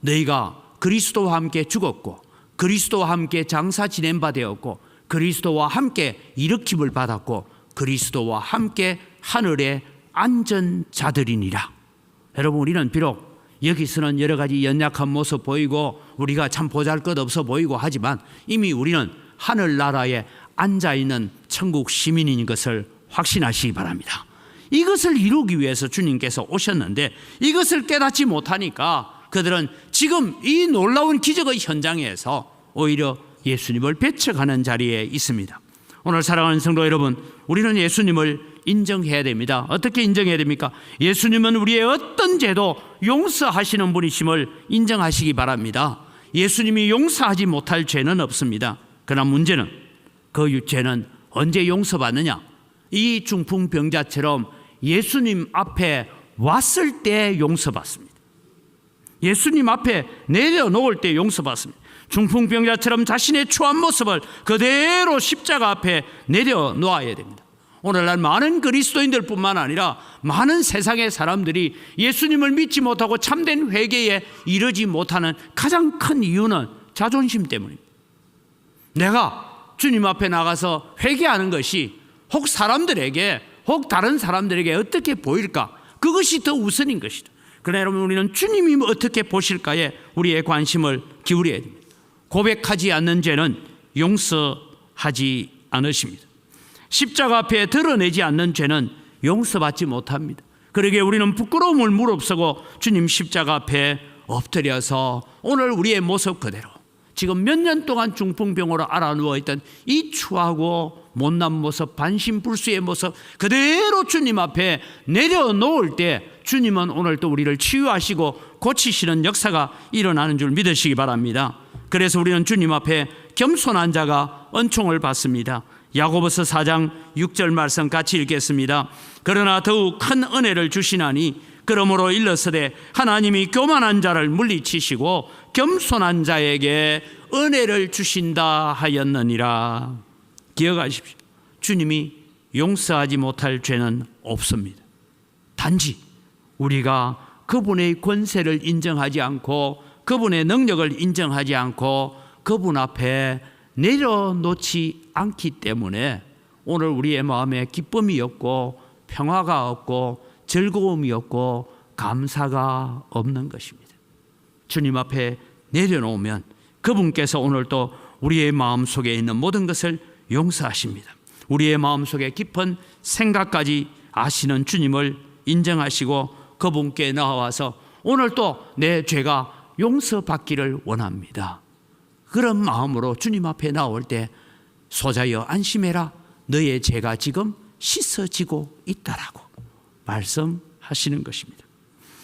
너희가 그리스도와 함께 죽었고 그리스도와 함께 장사 지냄 바 되었고 그리스도와 함께 일으킴을 받았고 그리스도와 함께 하늘에 앉은 자들이니라. 여러분, 우리는 비록 여기서는 여러 가지 연약한 모습 보이고 우리가 참 보잘것없어 보이고 하지만 이미 우리는 하늘나라에 앉아있는 천국 시민인 것을 확신하시기 바랍니다. 이것을 이루기 위해서 주님께서 오셨는데 이것을 깨닫지 못하니까 그들은 지금 이 놀라운 기적의 현장에서 오히려 예수님을 배척하는 자리에 있습니다. 오늘 사랑하는 성도 여러분, 우리는 예수님을 인정해야 됩니다. 어떻게 인정해야 됩니까? 예수님은 우리의 어떤 죄도 용서하시는 분이심을 인정하시기 바랍니다. 예수님이 용서하지 못할 죄는 없습니다. 그러나 문제는 그 죄는 언제 용서받느냐? 이 중풍병자처럼 예수님 앞에 왔을 때 용서받습니다. 예수님 앞에 내려놓을 때 용서받습니다. 중풍병자처럼 자신의 추한 모습을 그대로 십자가 앞에 내려놓아야 됩니다. 오늘날 많은 그리스도인들뿐만 아니라 많은 세상의 사람들이 예수님을 믿지 못하고 참된 회개에 이르지 못하는 가장 큰 이유는 자존심 때문입니다. 내가 주님 앞에 나가서 회개하는 것이 혹 사람들에게 혹 다른 사람들에게 어떻게 보일까? 그것이 더 우선인 것이다. 그러나 여러분, 우리는 주님이 어떻게 보실까에 우리의 관심을 기울여야 됩니다. 고백하지 않는 죄는 용서하지 않으십니다. 십자가 앞에 드러내지 않는 죄는 용서받지 못합니다. 그러기에 우리는 부끄러움을 무릅쓰고 주님 십자가 앞에 엎드려서 오늘 우리의 모습 그대로 지금 몇 년 동안 중풍병으로 알아 누워있던 이 추하고 못난 모습, 반신불수의 모습 그대로 주님 앞에 내려놓을 때 주님은 오늘 또 우리를 치유하시고 고치시는 역사가 일어나는 줄 믿으시기 바랍니다. 그래서 우리는 주님 앞에 겸손한 자가 은총을 받습니다. 야고보서 4장 6절 말씀 같이 읽겠습니다. 그러나 더욱 큰 은혜를 주시나니 그러므로 일러서되 하나님이 교만한 자를 물리치시고 겸손한 자에게 은혜를 주신다 하였느니라. 기억하십시오. 주님이 용서하지 못할 죄는 없습니다. 단지 우리가 그분의 권세를 인정하지 않고 그분의 능력을 인정하지 않고 그분 앞에 내려놓지 않기 때문에 오늘 우리의 마음에 기쁨이 없고 평화가 없고 즐거움이 없고 감사가 없는 것입니다. 주님 앞에 내려놓으면 그분께서 오늘 또 우리의 마음속에 있는 모든 것을 용서하십니다. 우리의 마음속에 깊은 생각까지 아시는 주님을 인정하시고 그분께 나와서 오늘 또 내 죄가 용서받기를 원합니다. 그런 마음으로 주님 앞에 나올 때 소자여 안심해라, 너의 죄가 지금 씻어지고 있다라고 말씀하시는 것입니다.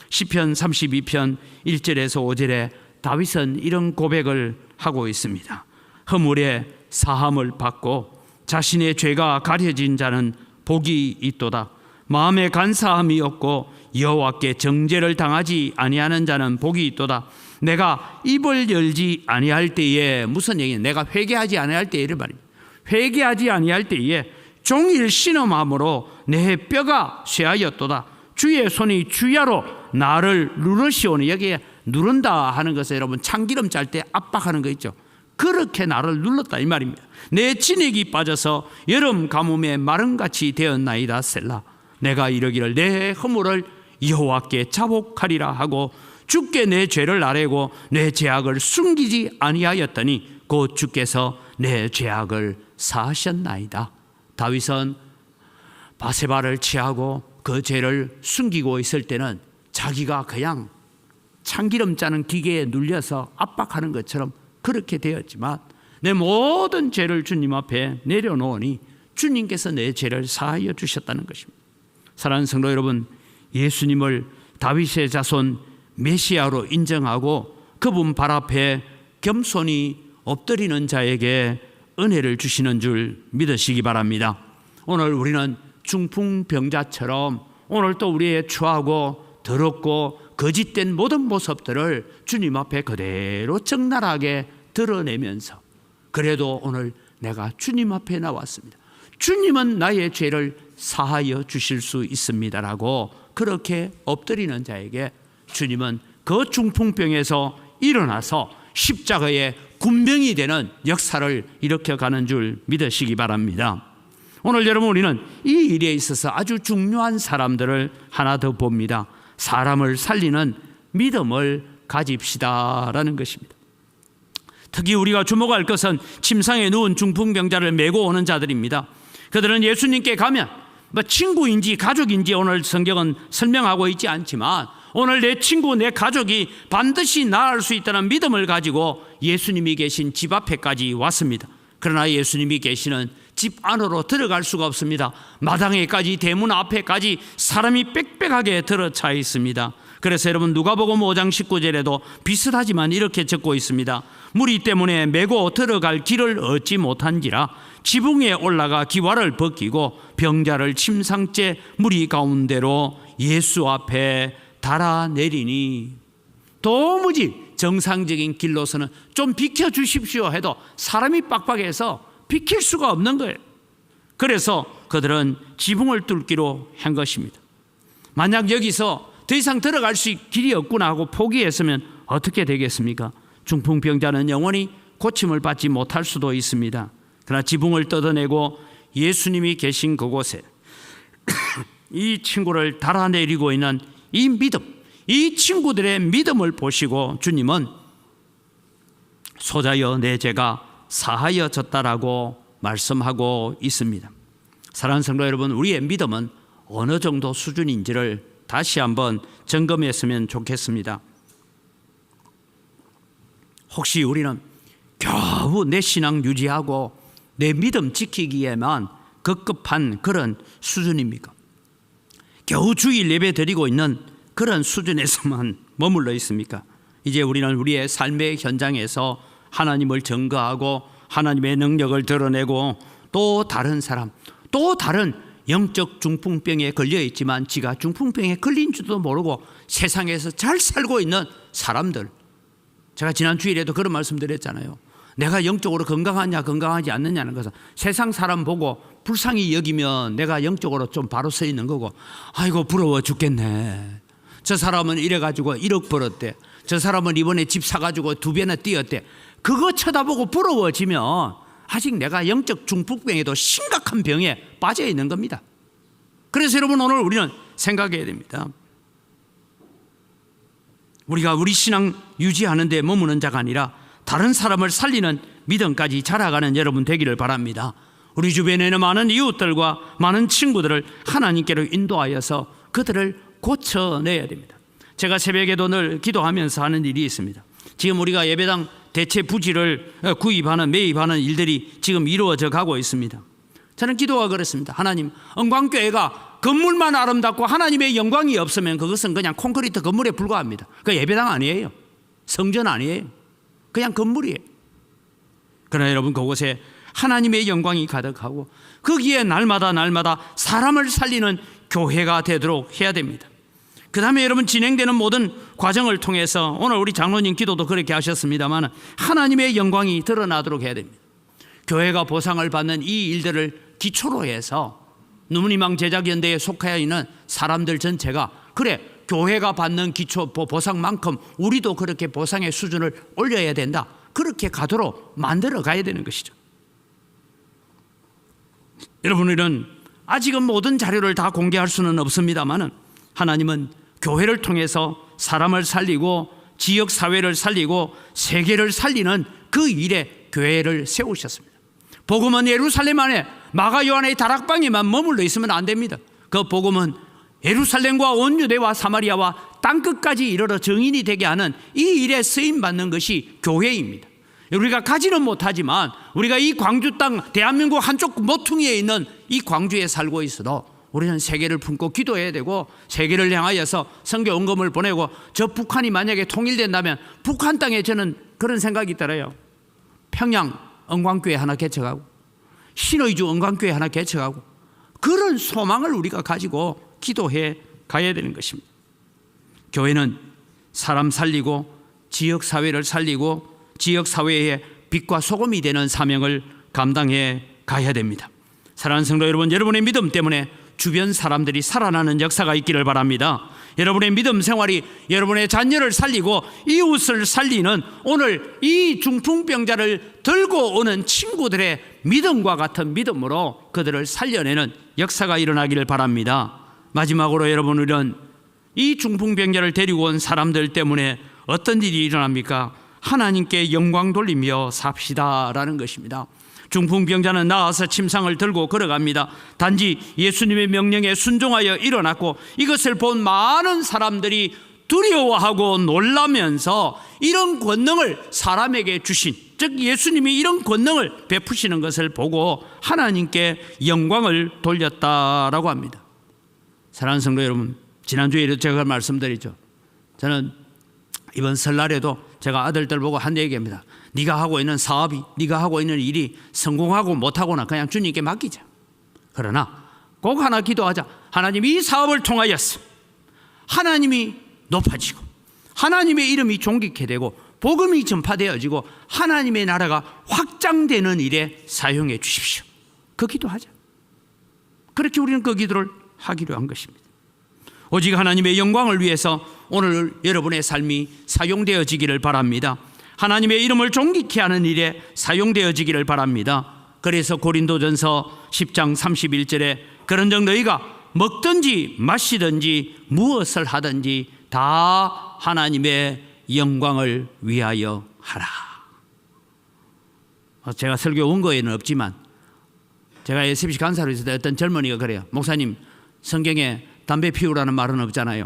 시편 32편 1절에서 5절에 다윗은 이런 고백을 하고 있습니다. 허물에 사함을 받고 자신의 죄가 가려진 자는 복이 있도다. 마음에 간사함이 없고 여호와께 정죄를 당하지 아니하는 자는 복이 있도다. 내가 입을 열지 아니할 때에, 무슨 얘기냐? 내가 회개하지 아니할 때를 말입니다. 회개하지 아니할 때에 종일 신음함으로 내 뼈가 쇠하였도다. 주의 손이 주야로 나를 누르시오니, 여기에 누른다 하는 것은 여러분 참기름 짤 때 압박하는 거 있죠. 그렇게 나를 눌렀다 이 말입니다. 내 진액이 빠져서 여름 가뭄에 마름같이 되었나이다 셀라. 내가 이러기를 내 허물을 여호와께 자복하리라 하고 주께 내 죄를 아뢰고 내 죄악을 숨기지 아니하였더니 곧 주께서 내 죄악을 사하셨나이다. 다윗은 바세바를 취하고 그 죄를 숨기고 있을 때는 자기가 그냥 참기름 짜는 기계에 눌려서 압박하는 것처럼 그렇게 되었지만 내 모든 죄를 주님 앞에 내려놓으니 주님께서 내 죄를 사하여 주셨다는 것입니다. 사랑하는 성도 여러분, 예수님을 다윗의 자손 메시아로 인정하고 그분 발 앞에 겸손히 엎드리는 자에게 은혜를 주시는 줄 믿으시기 바랍니다. 오늘 우리는 중풍병자처럼 오늘 또 우리의 추하고 더럽고 거짓된 모든 모습들을 주님 앞에 그대로 적나라하게 드러내면서 그래도 오늘 내가 주님 앞에 나왔습니다. 주님은 나의 죄를 사하여 주실 수 있습니다라고 그렇게 엎드리는 자에게 주님은 그 중풍병에서 일어나서 십자가의 군병이 되는 역사를 일으켜가는 줄 믿으시기 바랍니다. 오늘 여러분 우리는 이 일에 있어서 아주 중요한 사람들을 하나 더 봅니다. 사람을 살리는 믿음을 가집시다라는 것입니다. 특히 우리가 주목할 것은 침상에 누운 중풍병자를 메고 오는 자들입니다. 그들은 예수님께 가면 친구인지 가족인지 오늘 성경은 설명하고 있지 않지만 오늘 내 친구 내 가족이 반드시 나을 수 있다는 믿음을 가지고 예수님이 계신 집 앞에까지 왔습니다. 그러나 예수님이 계시는 집 안으로 들어갈 수가 없습니다. 마당에까지 대문 앞에까지 사람이 빽빽하게 들어차 있습니다. 그래서 여러분 누가복음 5장 19절에도 비슷하지만 이렇게 적고 있습니다. 무리 때문에 메고 들어갈 길을 얻지 못한지라 지붕에 올라가 기와를 벗기고 병자를 침상째 무리 가운데로 예수 앞에 달아내리니 도무지 정상적인 길로서는 좀 비켜주십시오 해도 사람이 빡빡해서 비킬 수가 없는 거예요. 그래서 그들은 지붕을 뚫기로 한 것입니다. 만약 여기서 더 이상 들어갈 수 길이 없구나 하고 포기했으면 어떻게 되겠습니까? 중풍병자는 영원히 고침을 받지 못할 수도 있습니다. 그러나 지붕을 뜯어내고 예수님이 계신 그곳에 이 친구를 달아내리고 있는 이 믿음, 이 친구들의 믿음을 보시고 주님은 소자여 내 죄가 사하여졌다라고 말씀하고 있습니다. 사랑하는 성도 여러분, 우리의 믿음은 어느 정도 수준인지를 다시 한번 점검했으면 좋겠습니다. 혹시 우리는 겨우 내 신앙 유지하고 내 믿음 지키기에만 급급한 그런 수준입니까? 겨우 주일 예배 드리고 있는 그런 수준에서만 머물러 있습니까? 이제 우리는 우리의 삶의 현장에서 하나님을 증거하고 하나님의 능력을 드러내고 또 다른 사람, 또 다른 영적 중풍병에 걸려 있지만 지가 중풍병에 걸린 줄도 모르고 세상에서 잘 살고 있는 사람들, 제가 지난 주일에도 그런 말씀 드렸잖아요. 내가 영적으로 건강하냐 건강하지 않느냐는 것은 세상 사람 보고 불쌍히 여기면 내가 영적으로 좀 바로 서 있는 거고, 아이고 부러워 죽겠네, 저 사람은 이래가지고 1억 벌었대, 저 사람은 이번에 집 사가지고 2배나 뛰었대, 그거 쳐다보고 부러워지면 아직 내가 영적 중풍병에도 심각한 병에 빠져 있는 겁니다. 그래서 여러분 오늘 우리는 생각해야 됩니다. 우리가 우리 신앙 유지하는 데 머무는 자가 아니라 다른 사람을 살리는 믿음까지 자라가는 여러분 되기를 바랍니다. 우리 주변에는 많은 이웃들과 많은 친구들을 하나님께로 인도하여서 그들을 고쳐내야 됩니다. 제가 새벽에도 늘 기도하면서 하는 일이 있습니다. 지금 우리가 예배당 대체 부지를 구입하는 매입하는 일들이 지금 이루어져 가고 있습니다. 저는 기도가 그렇습니다. 하나님, 은광교회가 건물만 아름답고 하나님의 영광이 없으면 그것은 그냥 콘크리트 건물에 불과합니다. 그 예배당 아니에요, 성전 아니에요, 그냥 건물이에요. 그러나 여러분 그곳에 하나님의 영광이 가득하고 거기에 날마다 사람을 살리는 교회가 되도록 해야 됩니다. 그 다음에 여러분 진행되는 모든 과정을 통해서 오늘 우리 장로님 기도도 그렇게 하셨습니다만 하나님의 영광이 드러나도록 해야 됩니다. 교회가 보상을 받는 이 일들을 기초로 해서 누문희망 제자연대에 속하여 있는 사람들 전체가 그래 교회가 받는 기초 보상만큼 우리도 그렇게 보상의 수준을 올려야 된다, 그렇게 가도록 만들어 가야 되는 것이죠. 여러분들은 아직은 모든 자료를 다 공개할 수는 없습니다만 하나님은 교회를 통해서 사람을 살리고 지역 사회를 살리고 세계를 살리는 그 일에 교회를 세우셨습니다. 복음은 예루살렘 안에 마가 요한의 다락방에만 머물러 있으면 안 됩니다. 그 복음은 예루살렘과 온 유대와 사마리아와 땅끝까지 이르러 증인이 되게 하는 이 일에 쓰임받는 것이 교회입니다. 우리가 가지는 못하지만 우리가 이 광주 땅 대한민국 한쪽 모퉁이에 있는 이 광주에 살고 있어도 우리는 세계를 품고 기도해야 되고 세계를 향하여서 선교 헌금을 보내고 저 북한이 만약에 통일된다면 북한 땅에 저는 그런 생각이 들어요. 평양 은광교회 하나 개척하고 신의주 은광교회 하나 개척하고 그런 소망을 우리가 가지고 기도해 가야 되는 것입니다. 교회는 사람 살리고 지역사회를 살리고 지역사회의 빛과 소금이 되는 사명을 감당해 가야 됩니다. 사랑하는 성도 여러분, 여러분의 믿음 때문에 주변 사람들이 살아나는 역사가 있기를 바랍니다. 여러분의 믿음 생활이 여러분의 자녀를 살리고 이웃을 살리는 오늘 이 중풍병자를 들고 오는 친구들의 믿음과 같은 믿음으로 그들을 살려내는 역사가 일어나기를 바랍니다. 마지막으로 여러분, 우리는 이 중풍병자를 데리고 온 사람들 때문에 어떤 일이 일어납니까? 하나님께 영광 돌리며 삽시다라는 것입니다. 중풍병자는 나와서 침상을 들고 걸어갑니다. 단지 예수님의 명령에 순종하여 일어났고 이것을 본 많은 사람들이 두려워하고 놀라면서 이런 권능을 사람에게 주신, 즉 예수님이 이런 권능을 베푸시는 것을 보고 하나님께 영광을 돌렸다라고 합니다. 사랑하는 성도 여러분, 지난주에 제가 말씀드리죠. 저는 이번 설날에도 제가 아들들 보고 한 얘기입니다. 네가 하고 있는 사업이, 네가 하고 있는 일이 성공하고 못하거나 그냥 주님께 맡기자. 그러나 꼭 하나 기도하자. 하나님, 이 사업을 통하여서 하나님이 높아지고 하나님의 이름이 존귀케 되고 복음이 전파되어지고 하나님의 나라가 확장되는 일에 사용해 주십시오. 그 기도하자. 그렇게 우리는 그 기도를 하기로 한 것입니다. 오직 하나님의 영광을 위해서 오늘 여러분의 삶이 사용되어지기를 바랍니다. 하나님의 이름을 존귀케 하는 일에 사용되어지기를 바랍니다. 그래서 고린도전서 10장 31절에 그런즉 너희가 먹든지 마시든지 무엇을 하든지 다 하나님의 영광을 위하여 하라. 제가 설교 원고에는 없지만 제가 SBC 간사로 있을 때 어떤 젊은이가 그래요. 목사님, 성경에 담배 피우라는 말은 없잖아요.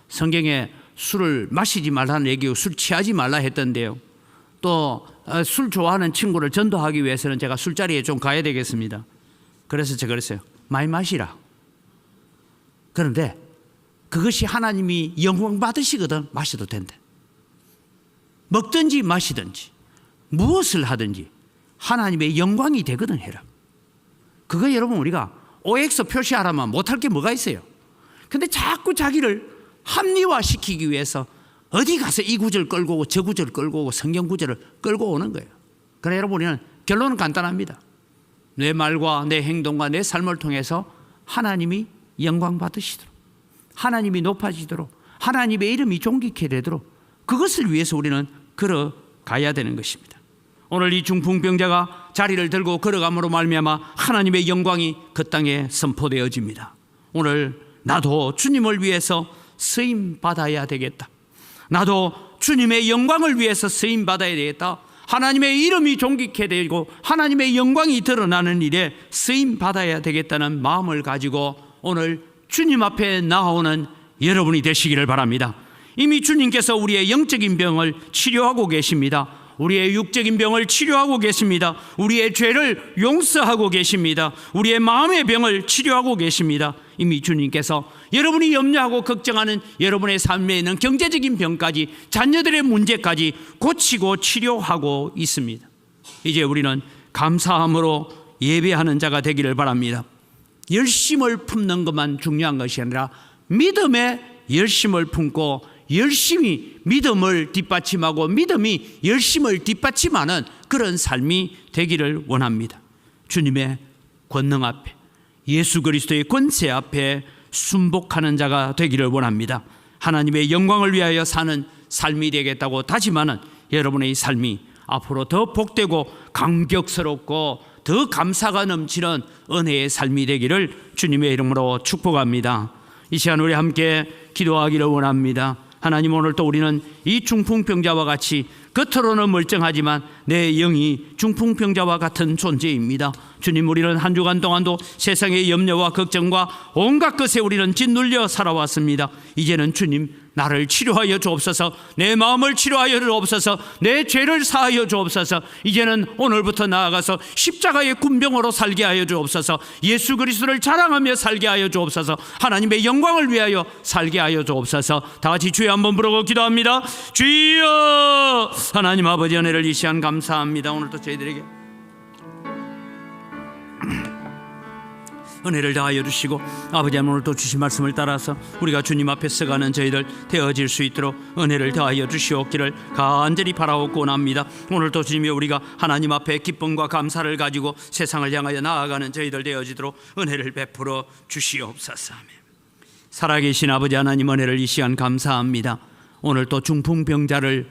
성경에 술을 마시지 말라는 얘기고 술 취하지 말라 했던데요. 또 술 좋아하는 친구를 전도하기 위해서는 제가 술자리에 좀 가야 되겠습니다. 그래서 제가 그랬어요. 많이 마시라. 그런데 그것이 하나님이 영광 받으시거든 마셔도 된대. 먹든지 마시든지 무엇을 하든지 하나님의 영광이 되거든 해라. 그거 여러분 우리가 OX 표시하라면 못할 게 뭐가 있어요. 근데 자꾸 자기를 합리화시키기 위해서 어디 가서 이 구절 끌고 오고 저 구절 끌고 오고 성경 구절을 끌고 오는 거예요. 그래 여러분, 우리는 결론은 간단합니다. 내 말과 내 행동과 내 삶을 통해서 하나님이 영광 받으시도록, 하나님이 높아지도록, 하나님의 이름이 존귀케 되도록 그것을 위해서 우리는 걸어가야 되는 것입니다. 오늘 이 중풍병자가 자리를 들고 걸어감으로 말미암아 하나님의 영광이 그 땅에 선포되어집니다. 오늘 나도 주님을 위해서 쓰임 받아야 되겠다. 나도 주님의 영광을 위해서 쓰임 받아야 되겠다. 하나님의 이름이 존귀케 되고 하나님의 영광이 드러나는 일에 쓰임 받아야 되겠다는 마음을 가지고 오늘 주님 앞에 나오는 여러분이 되시기를 바랍니다. 이미 주님께서 우리의 영적인 병을 치료하고 계십니다. 우리의 육적인 병을 치료하고 계십니다. 우리의 죄를 용서하고 계십니다. 우리의 마음의 병을 치료하고 계십니다. 이미 주님께서 여러분이 염려하고 걱정하는 여러분의 삶에 있는 경제적인 병까지, 자녀들의 문제까지 고치고 치료하고 있습니다. 이제 우리는 감사함으로 예배하는 자가 되기를 바랍니다. 열심을 품는 것만 중요한 것이 아니라 믿음의 열심을 품고 열심히 믿음을 뒷받침하고 믿음이 열심을 뒷받침하는 그런 삶이 되기를 원합니다. 주님의 권능 앞에, 예수 그리스도의 권세 앞에 순복하는 자가 되기를 원합니다. 하나님의 영광을 위하여 사는 삶이 되겠다고 다짐하는 여러분의 삶이 앞으로 더 복되고 감격스럽고 더 감사가 넘치는 은혜의 삶이 되기를 주님의 이름으로 축복합니다. 이 시간 우리 함께 기도하기를 원합니다. 하나님, 오늘 또 우리는 이 중풍병자와 같이 겉으로는 멀쩡하지만 내 영이 중풍병자와 같은 존재입니다. 주님, 우리는 한 주간 동안도 세상의 염려와 걱정과 온갖 것에 우리는 짓눌려 살아왔습니다. 이제는 주님, 나를 치료하여 주옵소서, 내 마음을 치료하여 주옵소서, 내 죄를 사하여 주옵소서. 이제는 오늘부터 나아가서 십자가의 군병으로 살게 하여 주옵소서, 예수 그리스도를 자랑하며 살게 하여 주옵소서, 하나님의 영광을 위하여 살게 하여 주옵소서. 다 같이 주여 한번 부르고 기도합니다. 주여! 하나님 아버지, 은혜를 이 시간 감사합니다. 오늘도 저희들에게 은혜를 다하여 주시고, 아버지 오늘 또 주신 말씀을 따라서 우리가 주님 앞에 서가는 저희들 되어질 수 있도록 은혜를 다하여 주시옵기를 간절히 바라옵고 원합니다. 오늘 또 주님이 우리가 하나님 앞에 기쁨과 감사를 가지고 세상을 향하여 나아가는 저희들 되어지도록 은혜를 베풀어 주시옵소서. 아멘. 살아계신 아버지 하나님, 은혜를 이 시간 감사합니다. 오늘 또 중풍병자를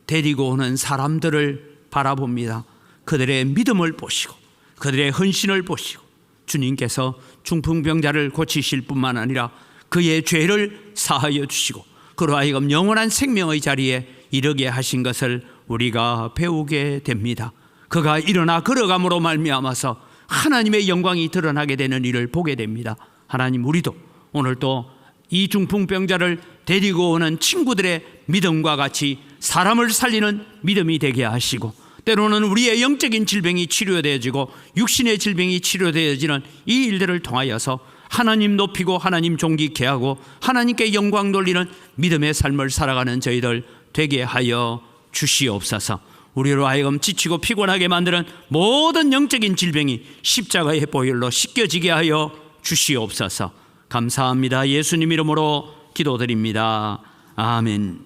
데리고 오는 사람들을 바라봅니다. 그들의 믿음을 보시고 그들의 헌신을 보시고 주님께서 중풍병자를 고치실 뿐만 아니라 그의 죄를 사하여 주시고 그로 하여금 영원한 생명의 자리에 이르게 하신 것을 우리가 배우게 됩니다. 그가 일어나 걸어감으로 말미암아서 하나님의 영광이 드러나게 되는 일을 보게 됩니다. 하나님, 우리도 오늘 또 이 중풍병자를 데리고 오는 친구들의 믿음과 같이 사람을 살리는 믿음이 되게 하시고, 때로는 우리의 영적인 질병이 치료되어지고 육신의 질병이 치료되어지는 이 일들을 통하여서 하나님 높이고 하나님 존귀케 하고 하나님께 영광 돌리는 믿음의 삶을 살아가는 저희들 되게 하여 주시옵소서. 우리로 하여금 지치고 피곤하게 만드는 모든 영적인 질병이 십자가의 보혈로 씻겨지게 하여 주시옵소서. 감사합니다. 예수님 이름으로 기도드립니다. 아멘.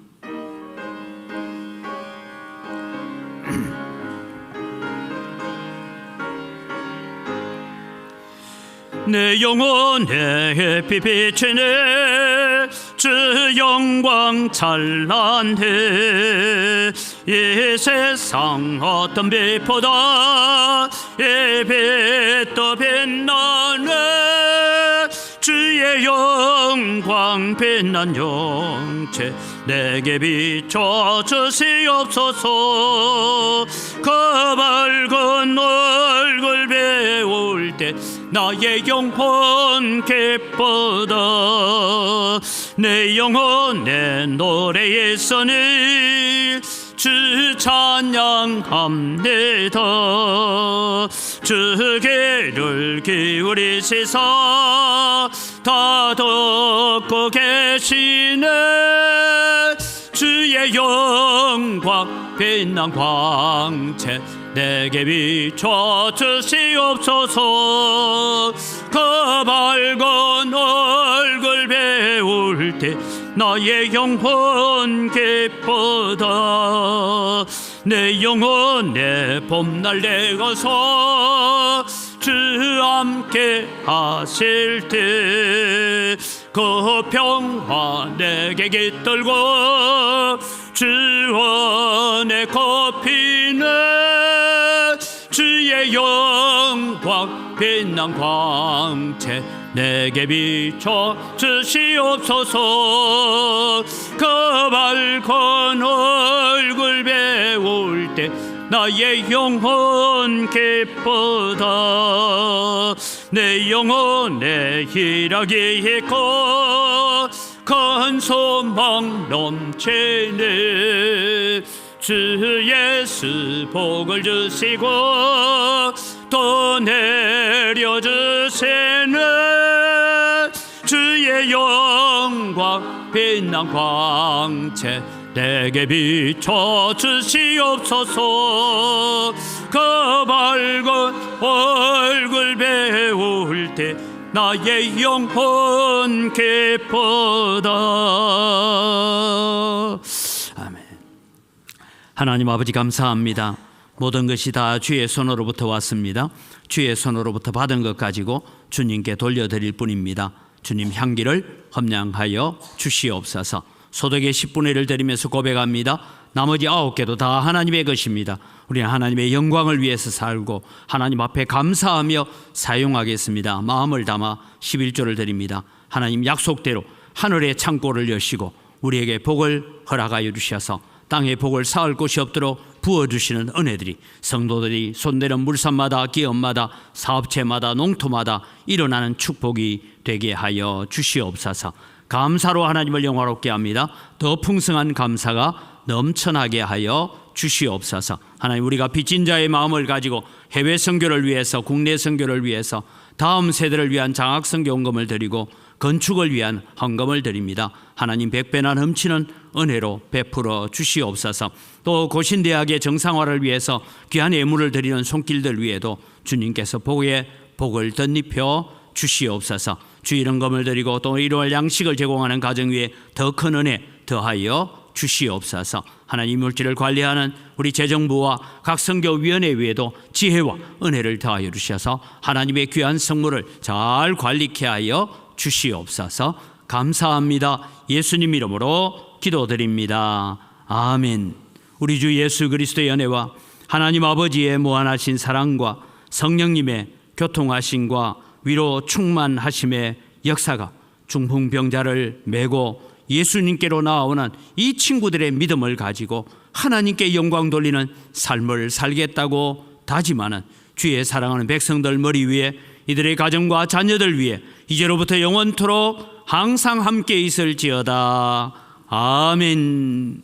내 영혼에 햇빛 비치네 주 영광 찬란해. 이 세상 어떤 빛보다 이 빛도 빛나네. 주의 영광 빛난 영체 내게 비춰 주시옵소서. 그 밝은 얼굴 배울 때 나의 영혼 기쁘다. 내 영혼의 노래에 서니 주 찬양합니다. 주 귀를 기울이시사 다 듣고 계시네. 주의 영광 빛난 광채 내게 비춰 주시옵소서. 그 밝은 얼굴 배울 때 나의 영혼 기쁘다. 내 영혼의 봄날 내가서 주 함께 하실 때 그 평화 내게 깃들고 주원에 꼽히네. 주의 영광 빛난 광채 내게 비춰 주시옵소서. 그 밝은 얼굴 배울 때 나의 영혼 기쁘다. 내 영혼에 희락이 있고 큰 소망 넘치네. 주 예수 복을 주시고 또 내려주시네. 주의 영광 빛난 광채 내게 비춰 주시옵소서. 그 밝은 얼굴 배울 때 나의 영혼 기쁘다. 아멘. 하나님 아버지, 감사합니다. 모든 것이 다 주의 손으로부터 왔습니다. 주의 손으로부터 받은 것 가지고 주님께 돌려드릴 뿐입니다. 주님 향기를 험량하여 주시옵소서. 소득의 10분의 1을 드리면서 고백합니다. 나머지 9개도 다 하나님의 것입니다. 우리는 하나님의 영광을 위해서 살고 하나님 앞에 감사하며 사용하겠습니다. 마음을 담아 11조를 드립니다. 하나님 약속대로 하늘의 창고를 여시고 우리에게 복을 허락하여 주셔서 땅에 복을 쌓을 곳이 없도록 부어주시는 은혜들이 성도들이 손대는 물산마다 기업마다 사업체마다 농토마다 일어나는 축복이 되게 하여 주시옵소서. 감사로 하나님을 영화롭게 합니다. 더 풍성한 감사가 넘쳐나게 하여 주시옵소서. 하나님, 우리가 빚진 자의 마음을 가지고 해외 선교를 위해서, 국내 선교를 위해서, 다음 세대를 위한 장학 선교 헌금을 드리고 건축을 위한 헌금을 드립니다. 하나님, 백배나 넘치는 은혜로 베풀어 주시옵소서. 또 고신대학의 정상화를 위해서 귀한 예물을 드리는 손길들 위에도 주님께서 복을 덧입혀 주시옵소서. 주일 헌금을 드리고 또 일월 양식을 제공하는 가정 위에 더 큰 은혜 더하여 주시옵소서. 하나님, 물질을 관리하는 우리 재정부와 각 선교위원회 위에도 지혜와 은혜를 더하여 주셔서 하나님의 귀한 성물을 잘 관리케 하여 주시옵소서. 감사합니다. 예수님 이름으로 기도드립니다. 아멘. 우리 주 예수 그리스도의 은혜와 하나님 아버지의 무한하신 사랑과 성령님의 교통하심과 위로 충만하심의 역사가 중풍병자를 메고 예수님께로 나아오는 이 친구들의 믿음을 가지고 하나님께 영광 돌리는 삶을 살겠다고 다짐하는 주의 사랑하는 백성들 머리 위에 이들의 가정과 자녀들 위해 이제로부터 영원토록 항상 함께 있을지어다. 아멘.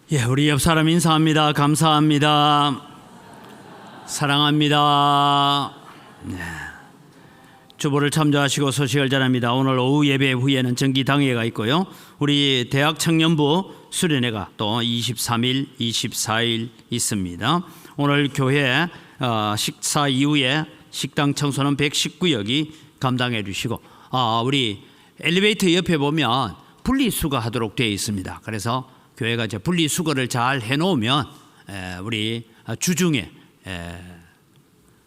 예, 우리 옆 사람 인사합니다. 감사합니다. 사랑합니다. 네. 주보를 참조하시고 소식을 전합니다. 오늘 오후 예배 후에는 정기당회가 있고요. 우리 대학 청년부 수련회가 또 23일, 24일 있습니다. 오늘 교회 식사 이후에 식당 청소는 119역이 감당해 주시고 우리 엘리베이터 옆에 보면 분리수거하도록 되어 있습니다. 그래서 교회가 이제 분리수거를 잘 해놓으면 우리 주중에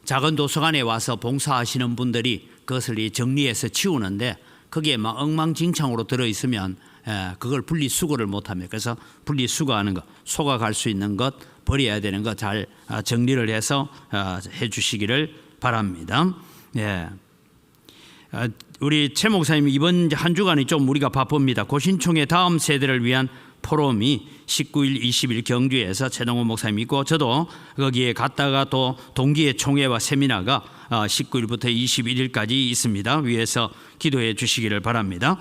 작은 도서관에 와서 봉사하시는 분들이 그것을 정리해서 치우는데 거기에 막 엉망진창으로 들어있으면 그걸 분리수거를 못합니다. 그래서 분리수거하는 것, 소가 갈 수 있는 것, 버려야 되는 것 잘 정리를 해서 해주시기를 바랍니다. 예. 우리 최 목사님 이번 한 주간이 좀 우리가 바쁩니다. 고신총회 다음 세대를 위한 포럼이 19일, 20일 경주에서 최동원 목사님 있고 저도 거기에 갔다가 또 동기의 총회와 세미나가 19일부터 21일까지 있습니다. 위에서 기도해 주시기를 바랍니다.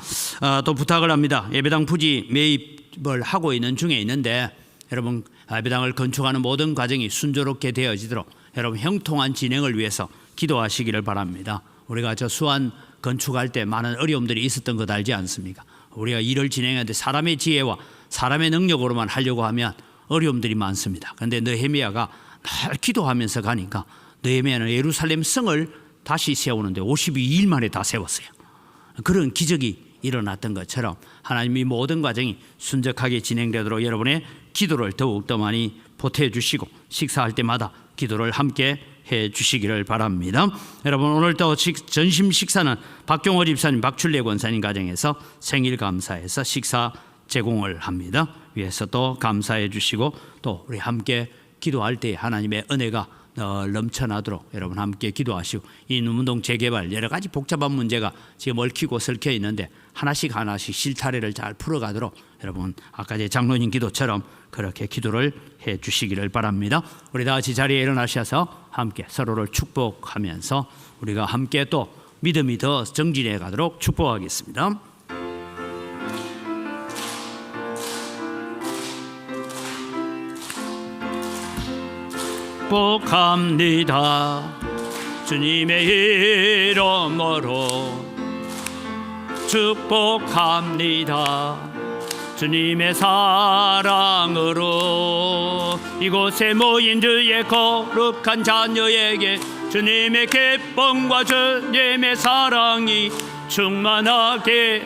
또 부탁을 합니다. 예배당 부지 매입을 하고 있는 중에 있는데 여러분 예배당을 건축하는 모든 과정이 순조롭게 되어지도록 여러분 형통한 진행을 위해서 기도하시기를 바랍니다. 우리가 저 수안 건축할 때 많은 어려움들이 있었던 것 알지 않습니까? 우리가 일을 진행하는데 사람의 지혜와 사람의 능력으로만 하려고 하면 어려움들이 많습니다. 그런데 느헤미야가 늘 기도하면서 가니까 느헤미야는 예루살렘 성을 다시 세우는데 52일 만에 다 세웠어요. 그런 기적이 일어났던 것처럼 하나님이 모든 과정이 순적하게 진행되도록 여러분의 기도를 더욱더 많이 보태주시고 식사할 때마다 기도를 함께 해 주시기를 바랍니다. 여러분 오늘 또 전심 식사는 박경호 집사님, 박출래 권사님 가정에서 생일 감사해서 식사 제공을 합니다. 위에서 또 감사해 주시고 또 우리 함께 기도할 때 하나님의 은혜가 넘쳐나도록 여러분 함께 기도하시고 이 운동 재개발 여러 가지 복잡한 문제가 지금 얽히고 설켜 있는데 하나씩 실타래를 잘 풀어가도록 여러분 아까 제 장로님 기도처럼 그렇게 기도를 해 주시기를 바랍니다. 우리 다 같이 자리에 일어나셔서 함께 서로를 축복하면서 우리가 함께 또 믿음이 더 정진해 가도록 축복하겠습니다. 축복합니다. 주님의 이름으로 축복합니다. 주님의 사랑으로 이곳에 모인 주의 거룩한 자녀에게 주님의 기쁨과 주님의 사랑이 충만하게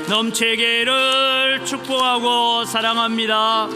넘치기를 축복하고 사랑합니다.